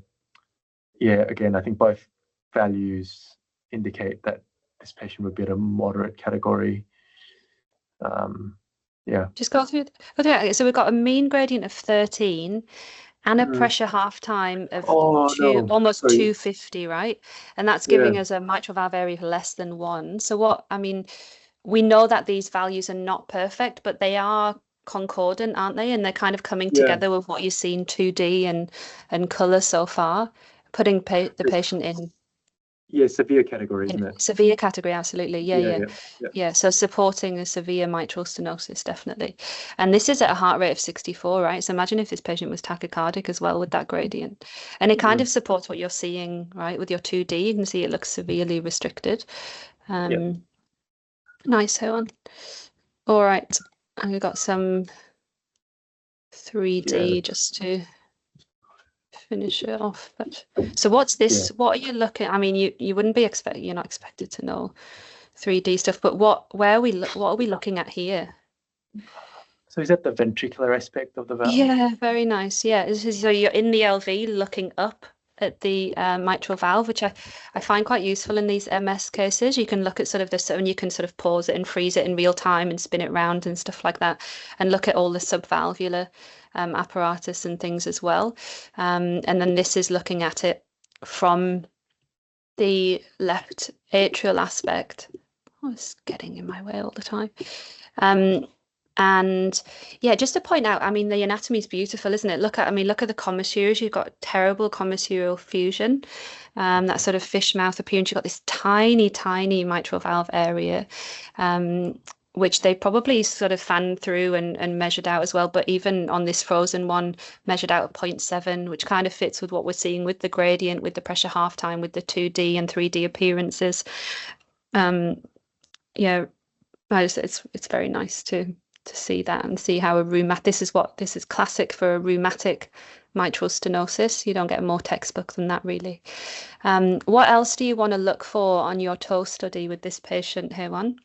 I think both values indicate that this patient would be at a moderate category. Just go through it. So we've got a mean gradient of 13 and a pressure half time of almost 250, right? And that's giving us a mitral valve area of less than 1. So we know that these values are not perfect, but they are concordant, aren't they? And they're kind of coming together with what you've seen 2D and colour so far, putting the patient in. Yeah, severe category, isn't it? Severe category, absolutely. Yeah. So supporting a severe mitral stenosis, definitely. And this is at a heart rate of 64, right? So imagine if this patient was tachycardic as well with that gradient. And it kind of supports what you're seeing, right? With your 2D, you can see it looks severely restricted. Nice, Helen. All right. And we've got some 3D just to finish it off. But so what's this? What are you looking? I mean, you're not expected to know 3D stuff. But what are we looking at here? So is that the ventricular aspect of the valve? Yeah, very nice. Yeah, so you're in the LV looking up at the mitral valve, which I find quite useful in these MS cases. You can look at sort of this, and you can sort of pause it and freeze it in real time and spin it around and stuff like that, and look at all the subvalvular apparatus and things as well. And then this is looking at it from the left atrial aspect. Oh, it's getting in my way all the time. And yeah, just to point out, I mean, the anatomy is beautiful, isn't it? Look at the commissurals. You've got terrible commissural fusion, that sort of fish mouth appearance. You've got this tiny, tiny mitral valve area, which they probably sort of fanned through and measured out as well. But even on this frozen one, measured out at 0.7, which kind of fits with what we're seeing with the gradient, with the pressure half-time, with the 2D and 3D appearances. Yeah, it's very nice to see that and see how this is classic for a rheumatic mitral stenosis. You don't get more textbook than that, really. What else do you want to look for on your toe study with this patient, Hewan?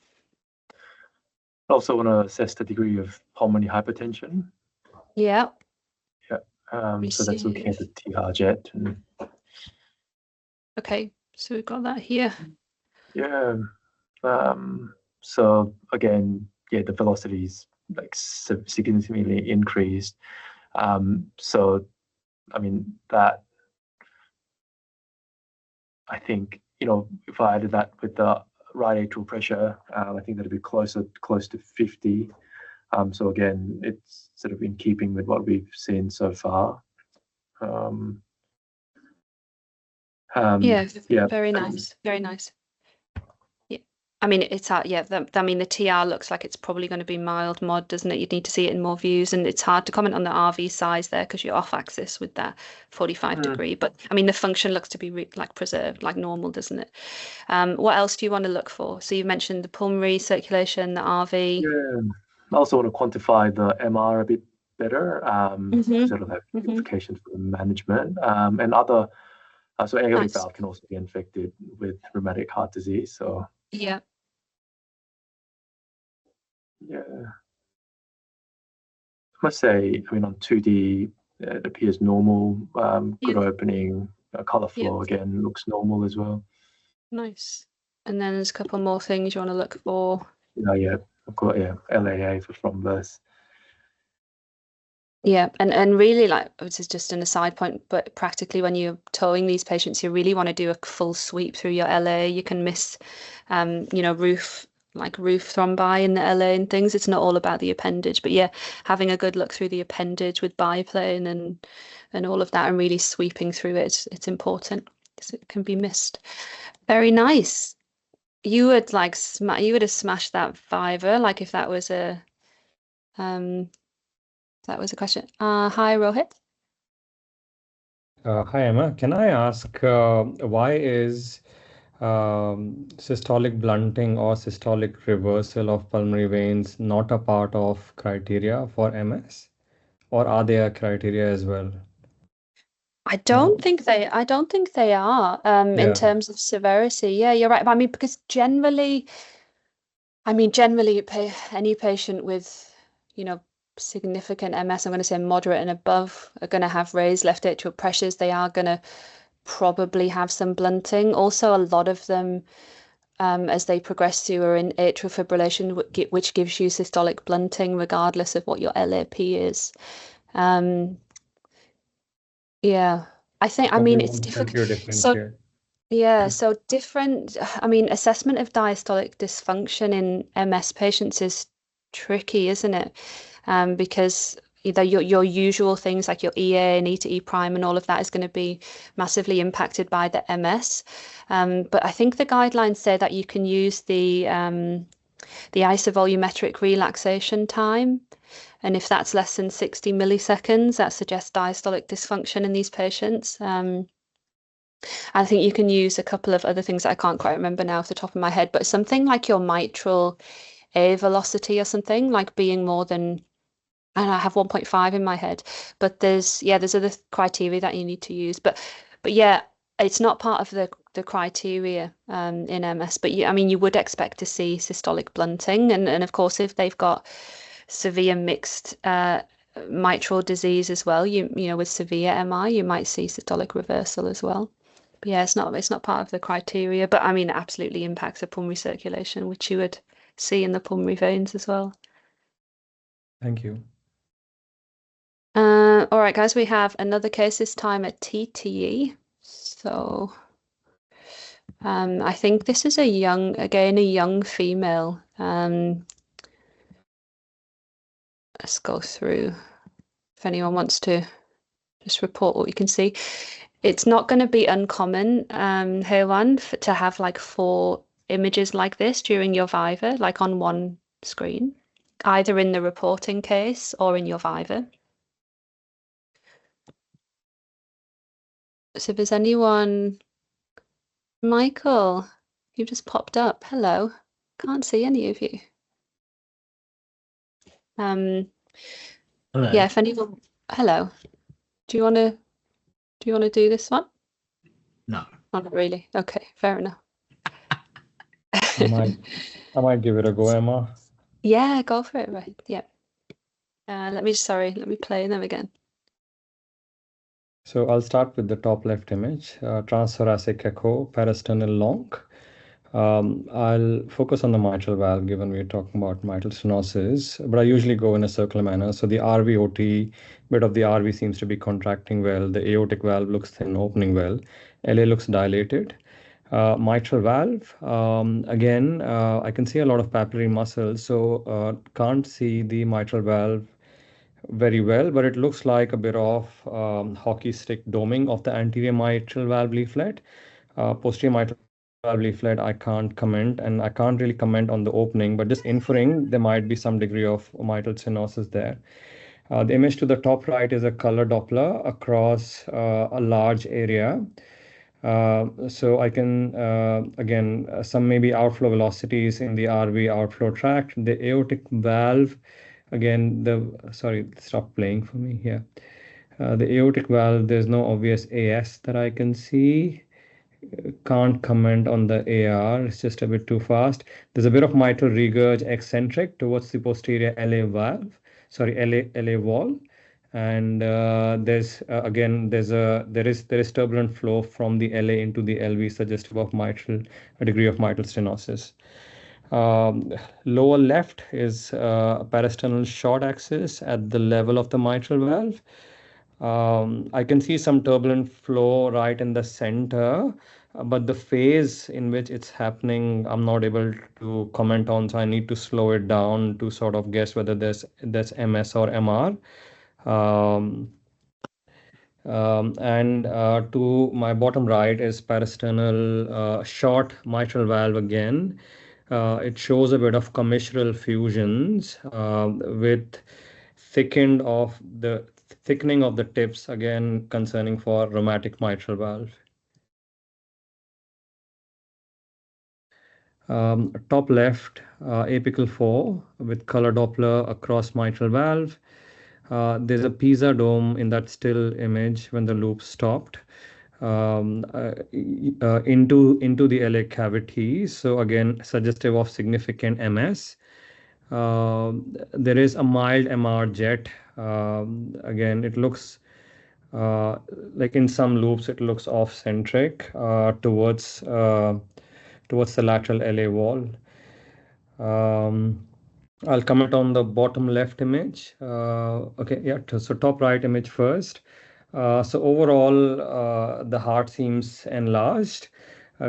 I also want to assess the degree of pulmonary hypertension. Yeah. Yeah. So that's looking at the TR jet. Okay, so we've got that here. Yeah. So again, yeah, the velocity is like significantly increased. So, I mean, that I think, if I added that with the right atrial pressure, I think that'd be close to 50. So again, it's sort of in keeping with what we've seen so far. Yeah, very nice, very nice. Yeah, I mean, it's the TR looks like it's probably going to be mild mod, doesn't it? You'd need to see it in more views, and it's hard to comment on the RV size there because you're off axis with that 45 degree. But I mean, the function looks to be like preserved, like normal, doesn't it? What else do you want to look for? So you mentioned the pulmonary circulation, the RV. Yeah, I also want to quantify the MR a bit better, sort of have implications for the management, and other. So aortic valve can also be infected with rheumatic heart disease. So yeah. I must say, I mean, on 2D, it appears normal. Good opening, color flow again looks normal as well. Nice. And then there's a couple more things you want to look for. Yeah, I've got LAA for thrombus. Yeah, and really, like, this is just an aside point, but practically when you're towing these patients, you really want to do a full sweep through your LA. You can miss, roof thrombi in the LA and things. It's not all about the appendage, but yeah, having a good look through the appendage with biplane and all of that, and really sweeping through it, it's important because it can be missed. Very nice. You would have smashed that Viva, like if that was a question. Hi, Rohit. Hi, Emma. Can I ask why is systolic blunting or systolic reversal of pulmonary veins not a part of criteria for MS, or are they a criteria as well? I don't think they are in terms of severity. Yeah, you're right. But I mean, because generally, any patient with, significant MS, I'm going to say moderate and above, are going to have raised left atrial pressures. They are going to probably have some blunting. Also, a lot of them, as they progress through, are in atrial fibrillation, which gives you systolic blunting, regardless of what your LAP is. Yeah, it's difficult. So different. Assessment of diastolic dysfunction in MS patients is tricky, isn't it? Because either your usual things like your EA and E to E prime and all of that is going to be massively impacted by the MS. But I think the guidelines say that you can use the isovolumetric relaxation time. And if that's less than 60 milliseconds, that suggests diastolic dysfunction in these patients. I think you can use a couple of other things that I can't quite remember now off the top of my head, but something like your mitral A velocity or something, like being more than, I have 1.5 in my head, but there's other criteria that you need to use. But yeah, it's not part of the criteria in MS, but you would expect to see systolic blunting, and of course if they've got severe mixed mitral disease as well, you know with severe MI, you might see systolic reversal as well. But yeah, it's not part of the criteria, but it absolutely impacts the pulmonary circulation, which you would see in the pulmonary veins as well. Thank you. All right, guys, we have another case this time at TTE. So I think this is a young female. Let's go through if anyone wants to just report what we can see. It's not going to be uncommon, Hewan, to have like 4 images like this during your Viva, like on one screen, either in the reporting case or in your Viva. So if there's anyone, Michael, you've just popped up. Hello. Can't see any of you. Hello. Yeah, if anyone, hello. Do you want to do this one? No. Not really. Okay, fair enough. I might give it a go, Emma. Yeah, go for it. Right. Yeah. Let me play them again. So I'll start with the top left image, transthoracic echo, parasternal long. I'll focus on the mitral valve given we're talking about mitral stenosis, but I usually go in a circular manner. So the RV-OT, bit of the RV seems to be contracting well. The aortic valve looks thin, opening well. LA looks dilated. Mitral valve, again, I can see a lot of papillary muscle, so can't see the mitral valve very well, but it looks like a bit of hockey stick doming of the anterior mitral valve leaflet. Posterior mitral valve leaflet, I can't comment, and I can't really comment on the opening, but just inferring there might be some degree of mitral stenosis there. The image to the top right is a color Doppler across a large area. So I can, again, some maybe outflow velocities in the RV outflow tract. The aortic valve, again, sorry, stop playing for me here. The aortic valve, there's no obvious AS that I can see. Can't comment on the AR, it's just a bit too fast. There's a bit of mitral regurg eccentric towards the posterior LA valve, sorry, LA wall. And there's again there is turbulent flow from the LA into the LV, suggestive of a degree of mitral stenosis. Lower left is parasternal short axis at the level of the mitral valve. I can see some turbulent flow right in the center, but the phase in which it's happening, I'm not able to comment on, so I need to slow it down to sort of guess whether that's MS or MR. And to my bottom right is parasternal short mitral valve again. It shows a bit of commissural fusions with thickening of the tips, again concerning for rheumatic mitral valve. Top left, apical 4 with color Doppler across mitral valve. There's a Pisa dome in that still image when the loop stopped into the LA cavity. So again, suggestive of significant MS. There is a mild MR jet. Again, it looks like in some loops it looks off-centric towards the lateral LA wall. I'll comment on the bottom left image. Okay, yeah, so top right image first. So overall, the heart seems enlarged.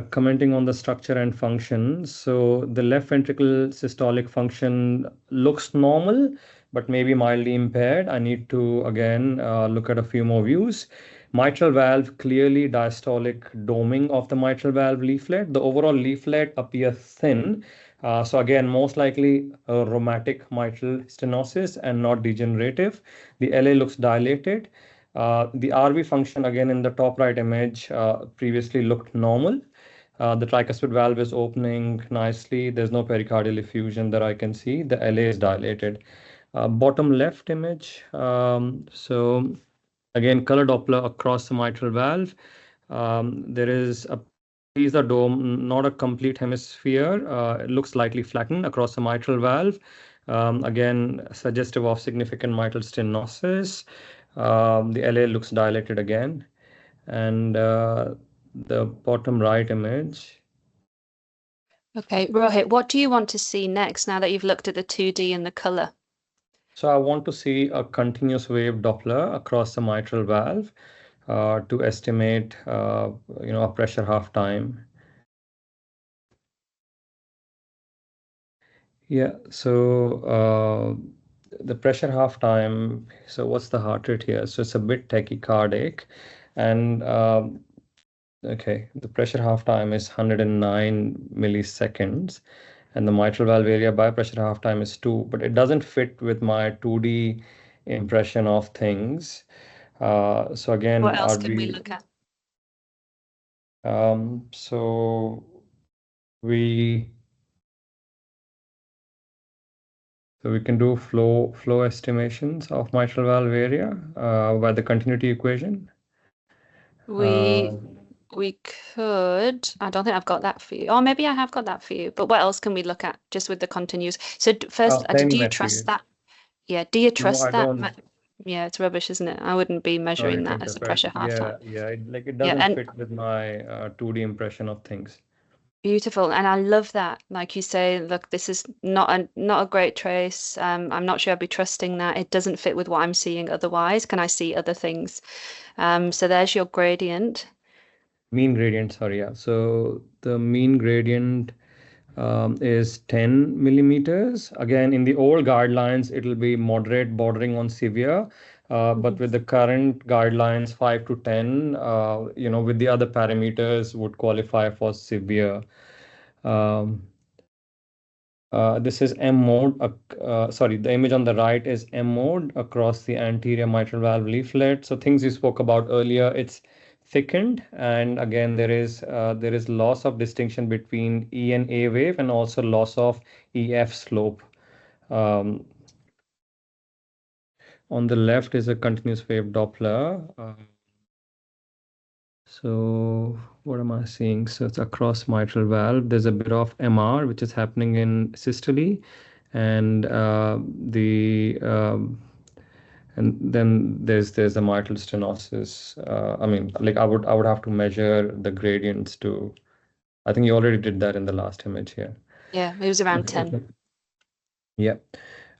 Commenting on the structure and function. So the left ventricle systolic function looks normal, but maybe mildly impaired. I need to, again, look at a few more views. Mitral valve, clearly diastolic doming of the mitral valve leaflet. The overall leaflet appears thin. So again, most likely a rheumatic mitral stenosis and not degenerative. The LA looks dilated. The RV function, again, in the top right image, previously looked normal. The tricuspid valve is opening nicely. There's no pericardial effusion that I can see. The LA is dilated. Bottom left image. So again, color Doppler across the mitral valve. There is a piece of dome, not a complete hemisphere. It looks slightly flattened across the mitral valve. Again, suggestive of significant mitral stenosis. The LA looks dilated again. And the bottom right image. Okay, Rohit, what do you want to see next now that you've looked at the 2D and the color? So I want to see a continuous wave Doppler across the mitral valve to estimate, a pressure half time. Yeah, so the pressure half time, so what's the heart rate here? So it's a bit tachycardic, and okay, the pressure half time is 109 milliseconds, and the mitral valve area by pressure half time is 2, but it doesn't fit with my 2D impression of things. So again, What else can we look at? So we can do flow estimations of mitral valve area by the continuity equation. We could. I don't think I've got that for you. Or maybe I have got that for you. But what else can we look at just with the continuous? So first, do you trust that? Yeah, do you trust I that? don't. Yeah, it's rubbish, isn't it? I wouldn't be measuring that as a pressure half time. Yeah, it doesn't fit with my 2D impression of things. Beautiful, and I love that. Like you say, look, this is not a great trace. I'm not sure I'd be trusting that. It doesn't fit with what I'm seeing otherwise. Can I see other things? So there's your gradient. Mean gradient, sorry, yeah. So the mean gradient is 10 millimeters. Again, in the old guidelines, it'll be moderate, bordering on severe. But with the current guidelines, 5 to 10, with the other parameters would qualify for severe. This is M mode. The image on the right is M mode across the anterior mitral valve leaflet. So things you spoke about earlier, it's thickened, and again there is loss of distinction between E and A wave, and also loss of EF slope. On the left is a continuous wave Doppler. So what am I seeing? So it's across mitral valve. There's a bit of MR which is happening in systole, and and then there's a mitral stenosis. I would have to measure the gradients to. I think you already did that in the last image here. Yeah, it was around 10. Yeah.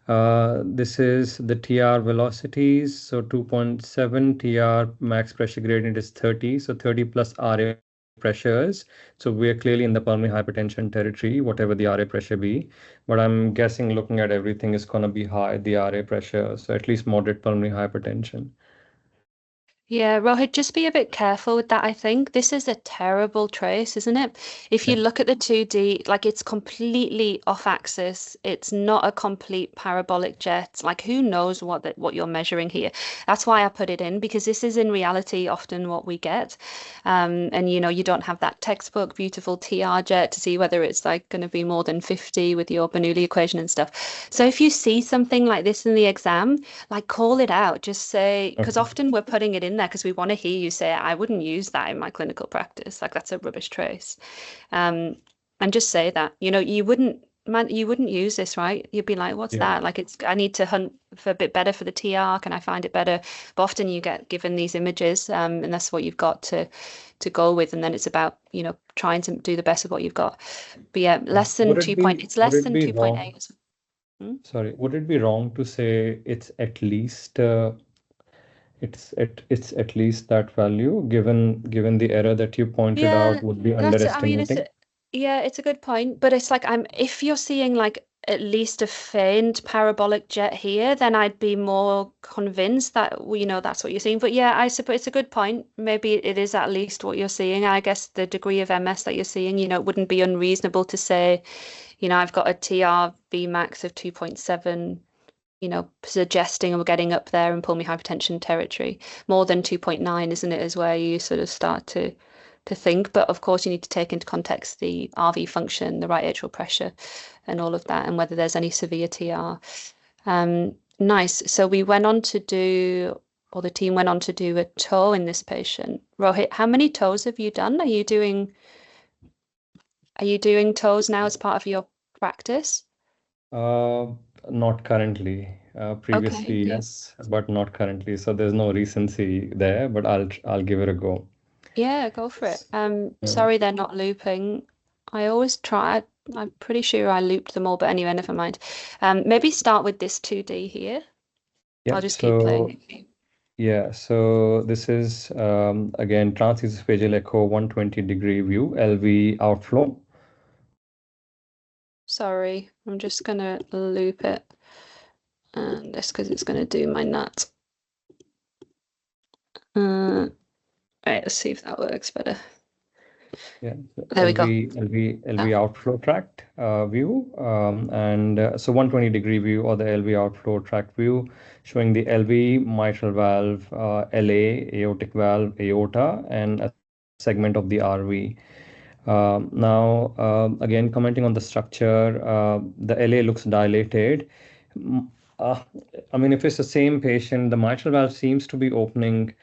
This is the TR velocities. So 2.7 TR max pressure gradient is 30. So 30 plus RA pressures. So we're clearly in the pulmonary hypertension territory, whatever the RA pressure be. But I'm guessing looking at everything is going to be high, the RA pressure. So at least moderate pulmonary hypertension. Yeah, Rohit, just be a bit careful with that, I think. This is a terrible trace, isn't it? If you look at the 2D, like it's completely off axis. It's not a complete parabolic jet. Like who knows what you're measuring here? That's why I put it in, because this is in reality often what we get. And you don't have that textbook beautiful TR jet to see whether it's like going to be more than 50 with your Bernoulli equation and stuff. So if you see something like this in the exam, like call it out. Just say, because often we're putting it in there because we want to hear you say, I wouldn't use that in my clinical practice. Like that's a rubbish trace. And just say that, you wouldn't use this, right? You'd be like, what's that? Like I need to hunt for a bit better for the TR. Can I find it better? But often you get given these images, and that's what you've got to go with. And then it's about, trying to do the best of what you've got. But yeah, less than 2 point, it's less than 2.8. Sorry, would it be wrong to say it's at least it's at least that value, given the error that you pointed out would be underestimating? It's a good point, but it's like if you're seeing like at least a faint parabolic jet here, then I'd be more convinced that that's what you're seeing. But yeah, I suppose it's a good point. Maybe it is at least what you're seeing. I guess the degree of MS that you're seeing, it wouldn't be unreasonable to say, I've got a TR Vmax of 2.7, suggesting we're getting up there in pulmonary hypertension territory. More than 2.9, isn't it, is where you sort of start to think. But of course, you need to take into context the RV function, the right atrial pressure, and all of that, and whether there's any severe TR. Nice. So we went on to do or the team went on to do a toe in this patient. Rohit, how many toes have you done? Are you doing toes now as part of your practice? Not currently. Previously, Okay. yes, but not currently. So there's no recency there, but I'll give it a go. Yeah, go for it. Yeah. Sorry they're not looping. I always try. I'm pretty sure I looped them all, but anyway, never mind. Maybe start with this 2D here. Yeah, I'll just keep playing. Yeah, so this is again transesophageal echo 120-degree view, LV outflow. Sorry, I'm just gonna loop it. And just because it's gonna do my nut. Right, let's see if that works better. Yeah, There we go. LV outflow tract view, so 120-degree view or the LV outflow tract view showing the LV mitral valve, LA, aortic valve, aorta, and a segment of the RV. Again, commenting on the structure, the LA looks dilated. Mm, uh, I mean, if it's the same patient, the mitral valve seems to be opening.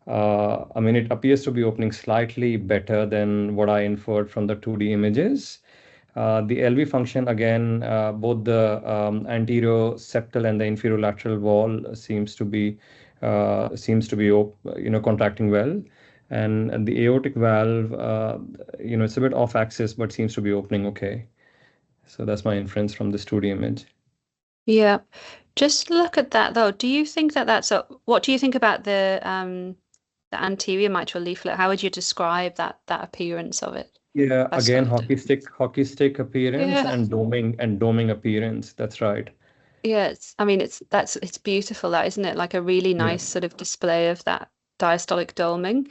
I mean, it appears to be opening slightly better than what I inferred from the 2D images. The LV function, again, both the anterior septal and the inferior lateral wall contracting well. And the aortic valve, it's a bit off axis, but seems to be opening okay. So that's my inference from this 2D image. Yeah, just look at that though. Do you think that what do you think about the anterior mitral leaflet? How would you describe that appearance of it? Yeah, again, hockey stick appearance Yeah. and doming appearance. That's right. Yeah, I mean, it's beautiful, that, isn't it? Like a really nice sort of display of that diastolic doming.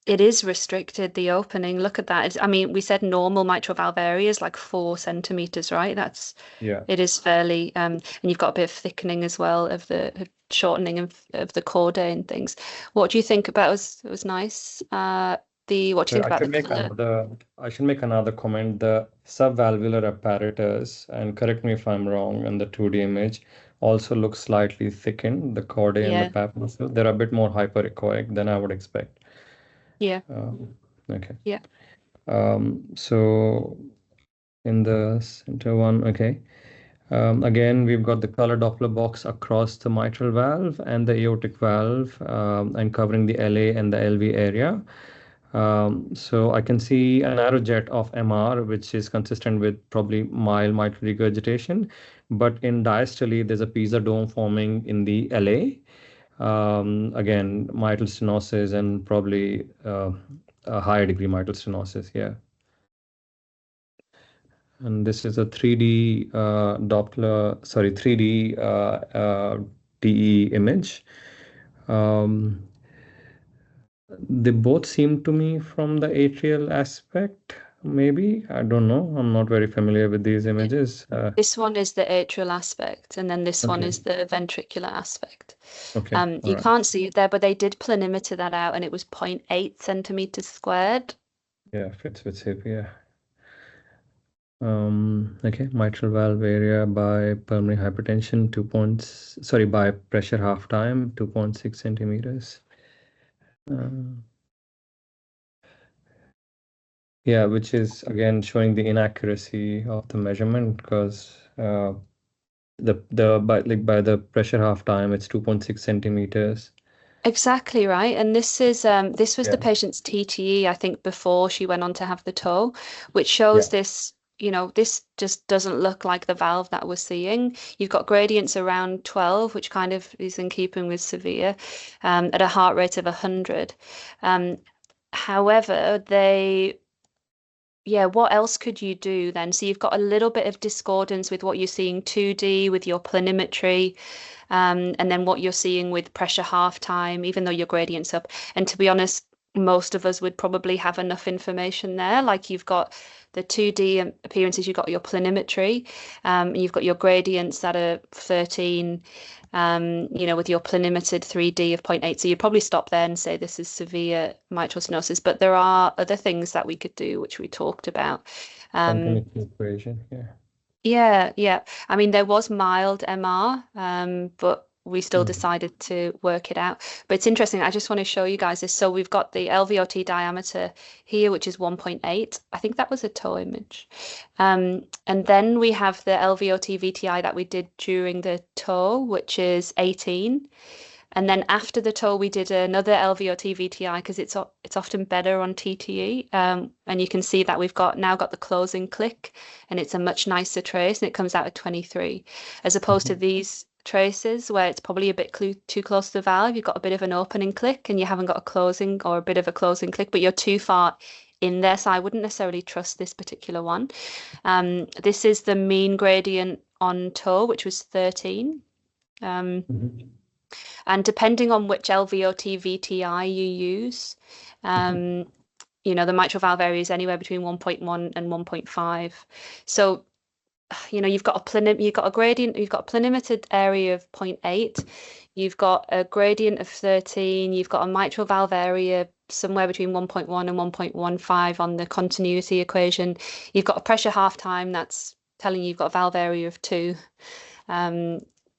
It is restricted, the opening. Look at that. I mean, we said normal mitral valve area is like 4 centimeters, right? It is fairly, and you've got a bit of thickening as well of the shortening of the chordae and things. What do you think about it was nice? What do you think about the color? I should make another comment. The subvalvular apparatus, and correct me if I'm wrong, in the 2D image also looks slightly thickened. The chordae and the pap muscle, they're a bit more hyperechoic than I would expect. Yeah. Okay. Yeah. So in the center one, okay. Again, we've got the color Doppler box across the mitral valve and the aortic valve, and covering the LA and the LV area. So I can see a narrow jet of MR, which is consistent with probably mild mitral regurgitation. But in diastole, there's a pizza dome forming in the LA. Again, mitral stenosis and probably a higher degree mitral stenosis. Yeah. And this is a 3D 3D DE image. They both seem to me from the atrial aspect, maybe. I don't know. I'm not very familiar with these images. This one is the atrial aspect, and then this one is the ventricular aspect. Okay. You can't see it there, but they did planimeter that out, and it was 0.8 centimeters squared. Yeah, fits with hip, yeah. Okay, mitral valve area by pulmonary hypertension, by pressure half time, 2.6 centimeters. Yeah, which is again showing the inaccuracy of the measurement because by the pressure half time, it's 2.6 centimeters. Exactly right. And this was the patient's TTE, I think, before she went on to have the toe, which shows this, this just doesn't look like the valve that we're seeing. You've got gradients around 12, which kind of is in keeping with severe, at a heart rate of 100. However, what else could you do then? So you've got a little bit of discordance with what you're seeing 2D with your planimetry, and then what you're seeing with pressure half time, even though your gradient's up. And to be honest, most of us would probably have enough information there. Like you've got the 2D appearances, you've got your planimetry, you've got your gradients that are 13, with your planimetered 3D of 0.8. So you'd probably stop there and say this is severe mitral stenosis. But there are other things that we could do, which we talked about. Continuity equation, yeah. Yeah. I mean, there was mild MR, but we still decided to work it out. But it's interesting. I just want to show you guys this. So we've got the LVOT diameter here, which is 1.8. I think that was a toe image. And then we have the LVOT VTI that we did during the toe, which is 18. And then after the toe, we did another LVOT VTI because it's often better on TTE. And you can see that we've now got the closing click, and it's a much nicer trace, and it comes out at 23, as opposed to these traces where it's probably a bit too close to the valve. You've got a bit of an opening click, and you haven't got a closing or a bit of a closing click, but you're too far in there. So I wouldn't necessarily trust this particular one. This is the mean gradient on toe, which was 13. And depending on which LVOT VTI you use, you know, the mitral valve area is anywhere between 1.1 and 1.5. So, you know, you've got a gradient, you've got a planimetered area of 0.8, you've got a gradient of 13, you've got a mitral valve area somewhere between 1.1 and 1.15 on the continuity equation. You've got a pressure half time that's telling you you've got a valve area of 2.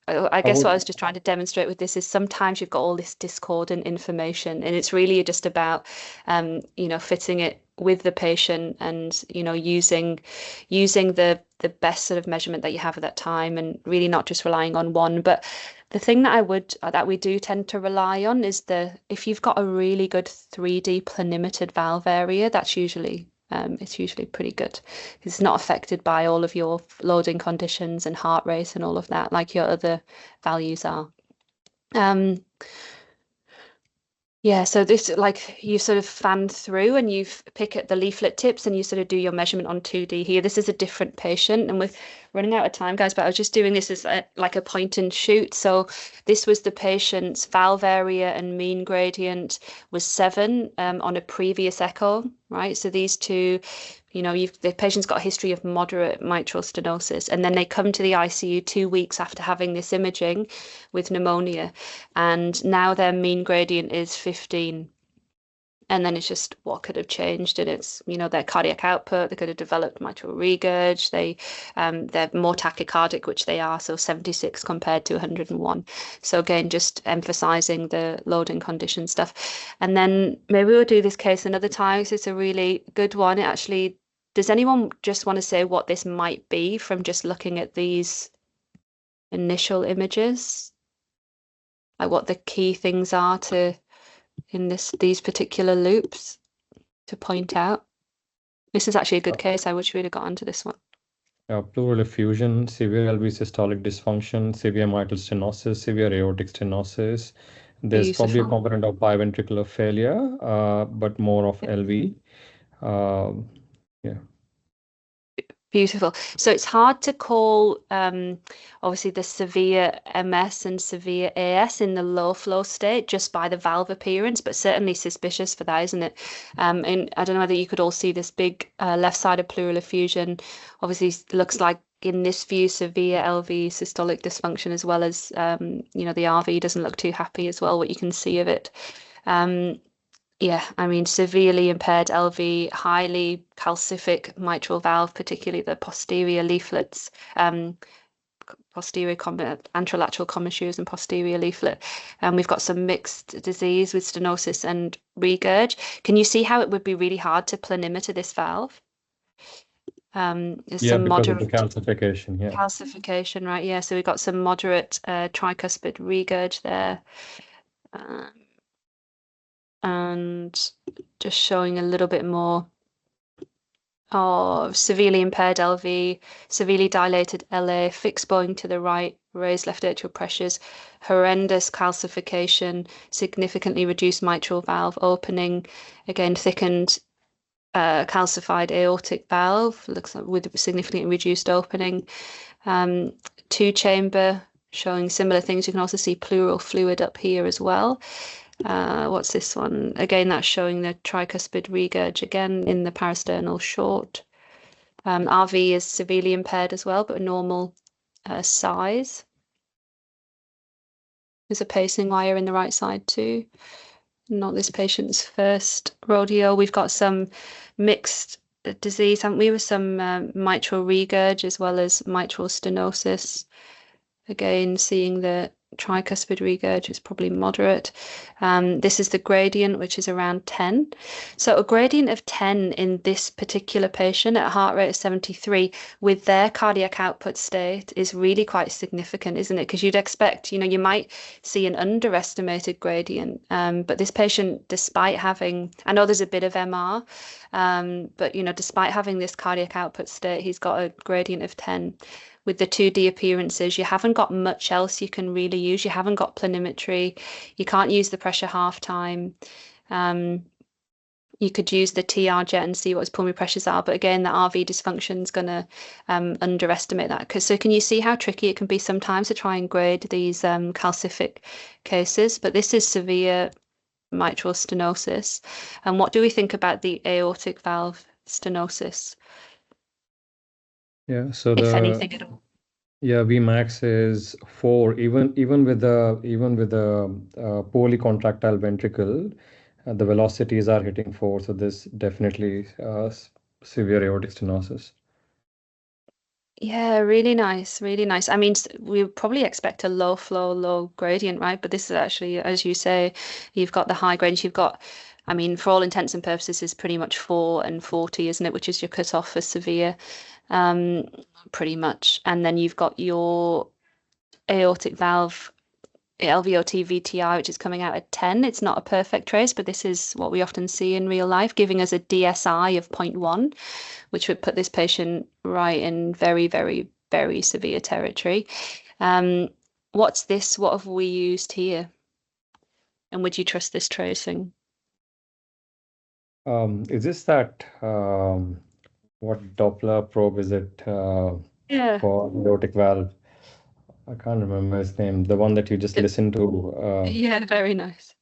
I guess what I was just trying to demonstrate with this is sometimes you've got all this discordant information, and it's really just about, you know, fitting it with the patient and, you know, using the best sort of measurement that you have at that time, and really not just relying on one. But the thing that we do tend to rely on is if you've got a really good 3D planimetered valve area, that's usually it's usually pretty good. It's not affected by all of your loading conditions and heart rate and all of that, like your other values are. Yeah, so this, like, you sort of fan through and you pick at the leaflet tips and you sort of do your measurement on 2D here. This is a different patient, and we're running out of time, guys, but I was just doing this as like a point and shoot. So this was the patient's valve area and mean gradient was 7 on a previous echo, right? So these two, you know, the patient's got a history of moderate mitral stenosis, and then they come to the ICU 2 weeks after having this imaging with pneumonia, and now their mean gradient is 15. And then it's just what could have changed, and it's, you know, their cardiac output. They could have developed mitral regurg. They're more tachycardic, which they are, so 76 compared to 101. So again, just emphasizing the loading condition stuff. And then maybe we'll do this case another time because it's a really good one. It actually, does anyone just want to say what this might be from just looking at these initial images? Like what the key things are in these particular loops to point out? This is actually a good case. I wish we'd have got onto this one. Pleural effusion, severe LV systolic dysfunction, severe mitral stenosis, severe aortic stenosis. There's probably a component of biventricular failure, but more of LV. Yeah. Beautiful. So it's hard to call, obviously, the severe MS and severe AS in the low flow state just by the valve appearance, but certainly suspicious for that, isn't it? And I don't know whether you could all see this big left-sided pleural effusion. Obviously, looks like in this view severe LV systolic dysfunction, as well as, you know, the RV doesn't look too happy as well, what you can see of it. Yeah, I mean, severely impaired LV, highly calcific mitral valve, particularly the posterior leaflets, posterior anterolateral commissures and posterior leaflet. And we've got some mixed disease with stenosis and regurg. Can you see how it would be really hard to planimeter this valve? Some moderate of the calcification. Yeah, calcification, right? Yeah, so we've got some moderate tricuspid regurg there. And just showing a little bit more of severely impaired LV, severely dilated LA, fixed bowing to the right, raised left atrial pressures, horrendous calcification, significantly reduced mitral valve opening, again thickened calcified aortic valve, looks like with significantly reduced opening, 2-chamber showing similar things. You can also see pleural fluid up here as well. What's this one? Again, that's showing the tricuspid regurg again in the parasternal short. RV is severely impaired as well, but a normal size. There's a pacing wire in the right side too. Not this patient's first rodeo. We've got some mixed disease, haven't we, with some mitral regurg as well as mitral stenosis. Again, seeing the tricuspid regurg is probably moderate. This is the gradient, which is around 10. So a gradient of 10 in this particular patient at a heart rate of 73 with their cardiac output state is really quite significant, isn't it? Because you'd expect, you might see an underestimated gradient. But this patient, despite having, I know there's a bit of MR, but, despite having this cardiac output state, he's got a gradient of 10. With the 2D appearances, you haven't got much else you can really use. You haven't got planimetry. You can't use the pressure half time. You could use the TR jet and see what his pulmonary pressures are. But again, the RV dysfunction is going to underestimate that. So can you see how tricky it can be sometimes to try and grade these calcific cases? But this is severe mitral stenosis. And what do we think about the aortic valve stenosis? Yeah, so if anything at all. Yeah, Vmax is 4. Even with the poorly contractile ventricle, the velocities are hitting 4. So this definitely severe aortic stenosis. Yeah, really nice, really nice. I mean, we probably expect a low flow, low gradient, right? But this is actually, as you say, you've got the high gradient. You've got, I mean, for all intents and purposes, is pretty much 4 and 40, isn't it? Which is your cutoff for severe, pretty much. And then you've got your aortic valve LVOT VTI, which is coming out at 10. It's not a perfect trace, but this is what we often see in real life, giving us a DSI of 0.1, which would put this patient right in very, very, very severe territory. What's this? What have we used here? And would you trust this tracing? Is this that what Doppler probe is it Yeah. for aortic valve? I can't remember his name. The one that you just listened to. Yeah, very nice.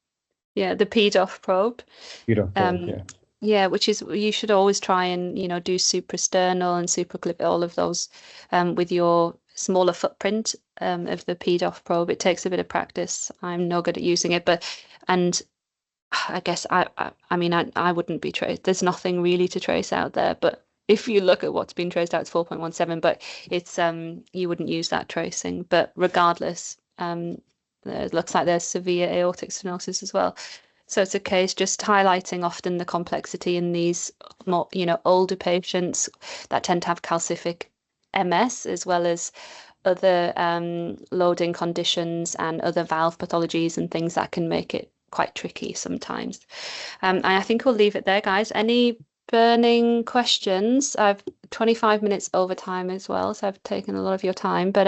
Yeah, the PDOF probe. PDOF probe, yeah. Yeah, which is, you should always try and, do suprasternal and supraclip, all of those with your smaller footprint of the PDOF probe. It takes a bit of practice. I'm no good at using it, and I guess I mean, I wouldn't be traced. There's nothing really to trace out there, but if you look at what's been traced out, it's 4.17, but it's you wouldn't use that tracing. But regardless, it looks like there's severe aortic stenosis as well. So it's a case just highlighting often the complexity in these more, older patients that tend to have calcific MS, as well as other loading conditions and other valve pathologies and things that can make it quite tricky sometimes. And I think we'll leave it there, guys. Any burning questions? I've 25 minutes over time as well, so I've taken a lot of your time. But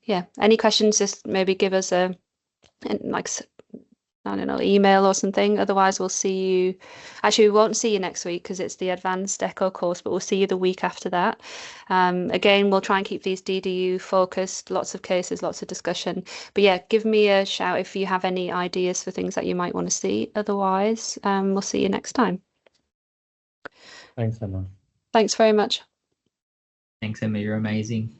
yeah, any questions? Just maybe give us a I don't know, email or something. Otherwise, we'll see you. Actually, we won't see you next week because it's the advanced echo course, but we'll see you the week after that. Again, we'll try and keep these DDU focused, lots of cases, lots of discussion. But yeah, give me a shout if you have any ideas for things that you might want to see. Otherwise, we'll see you next time. Thanks, Emma. Thanks very much. Thanks, Emma. You're amazing.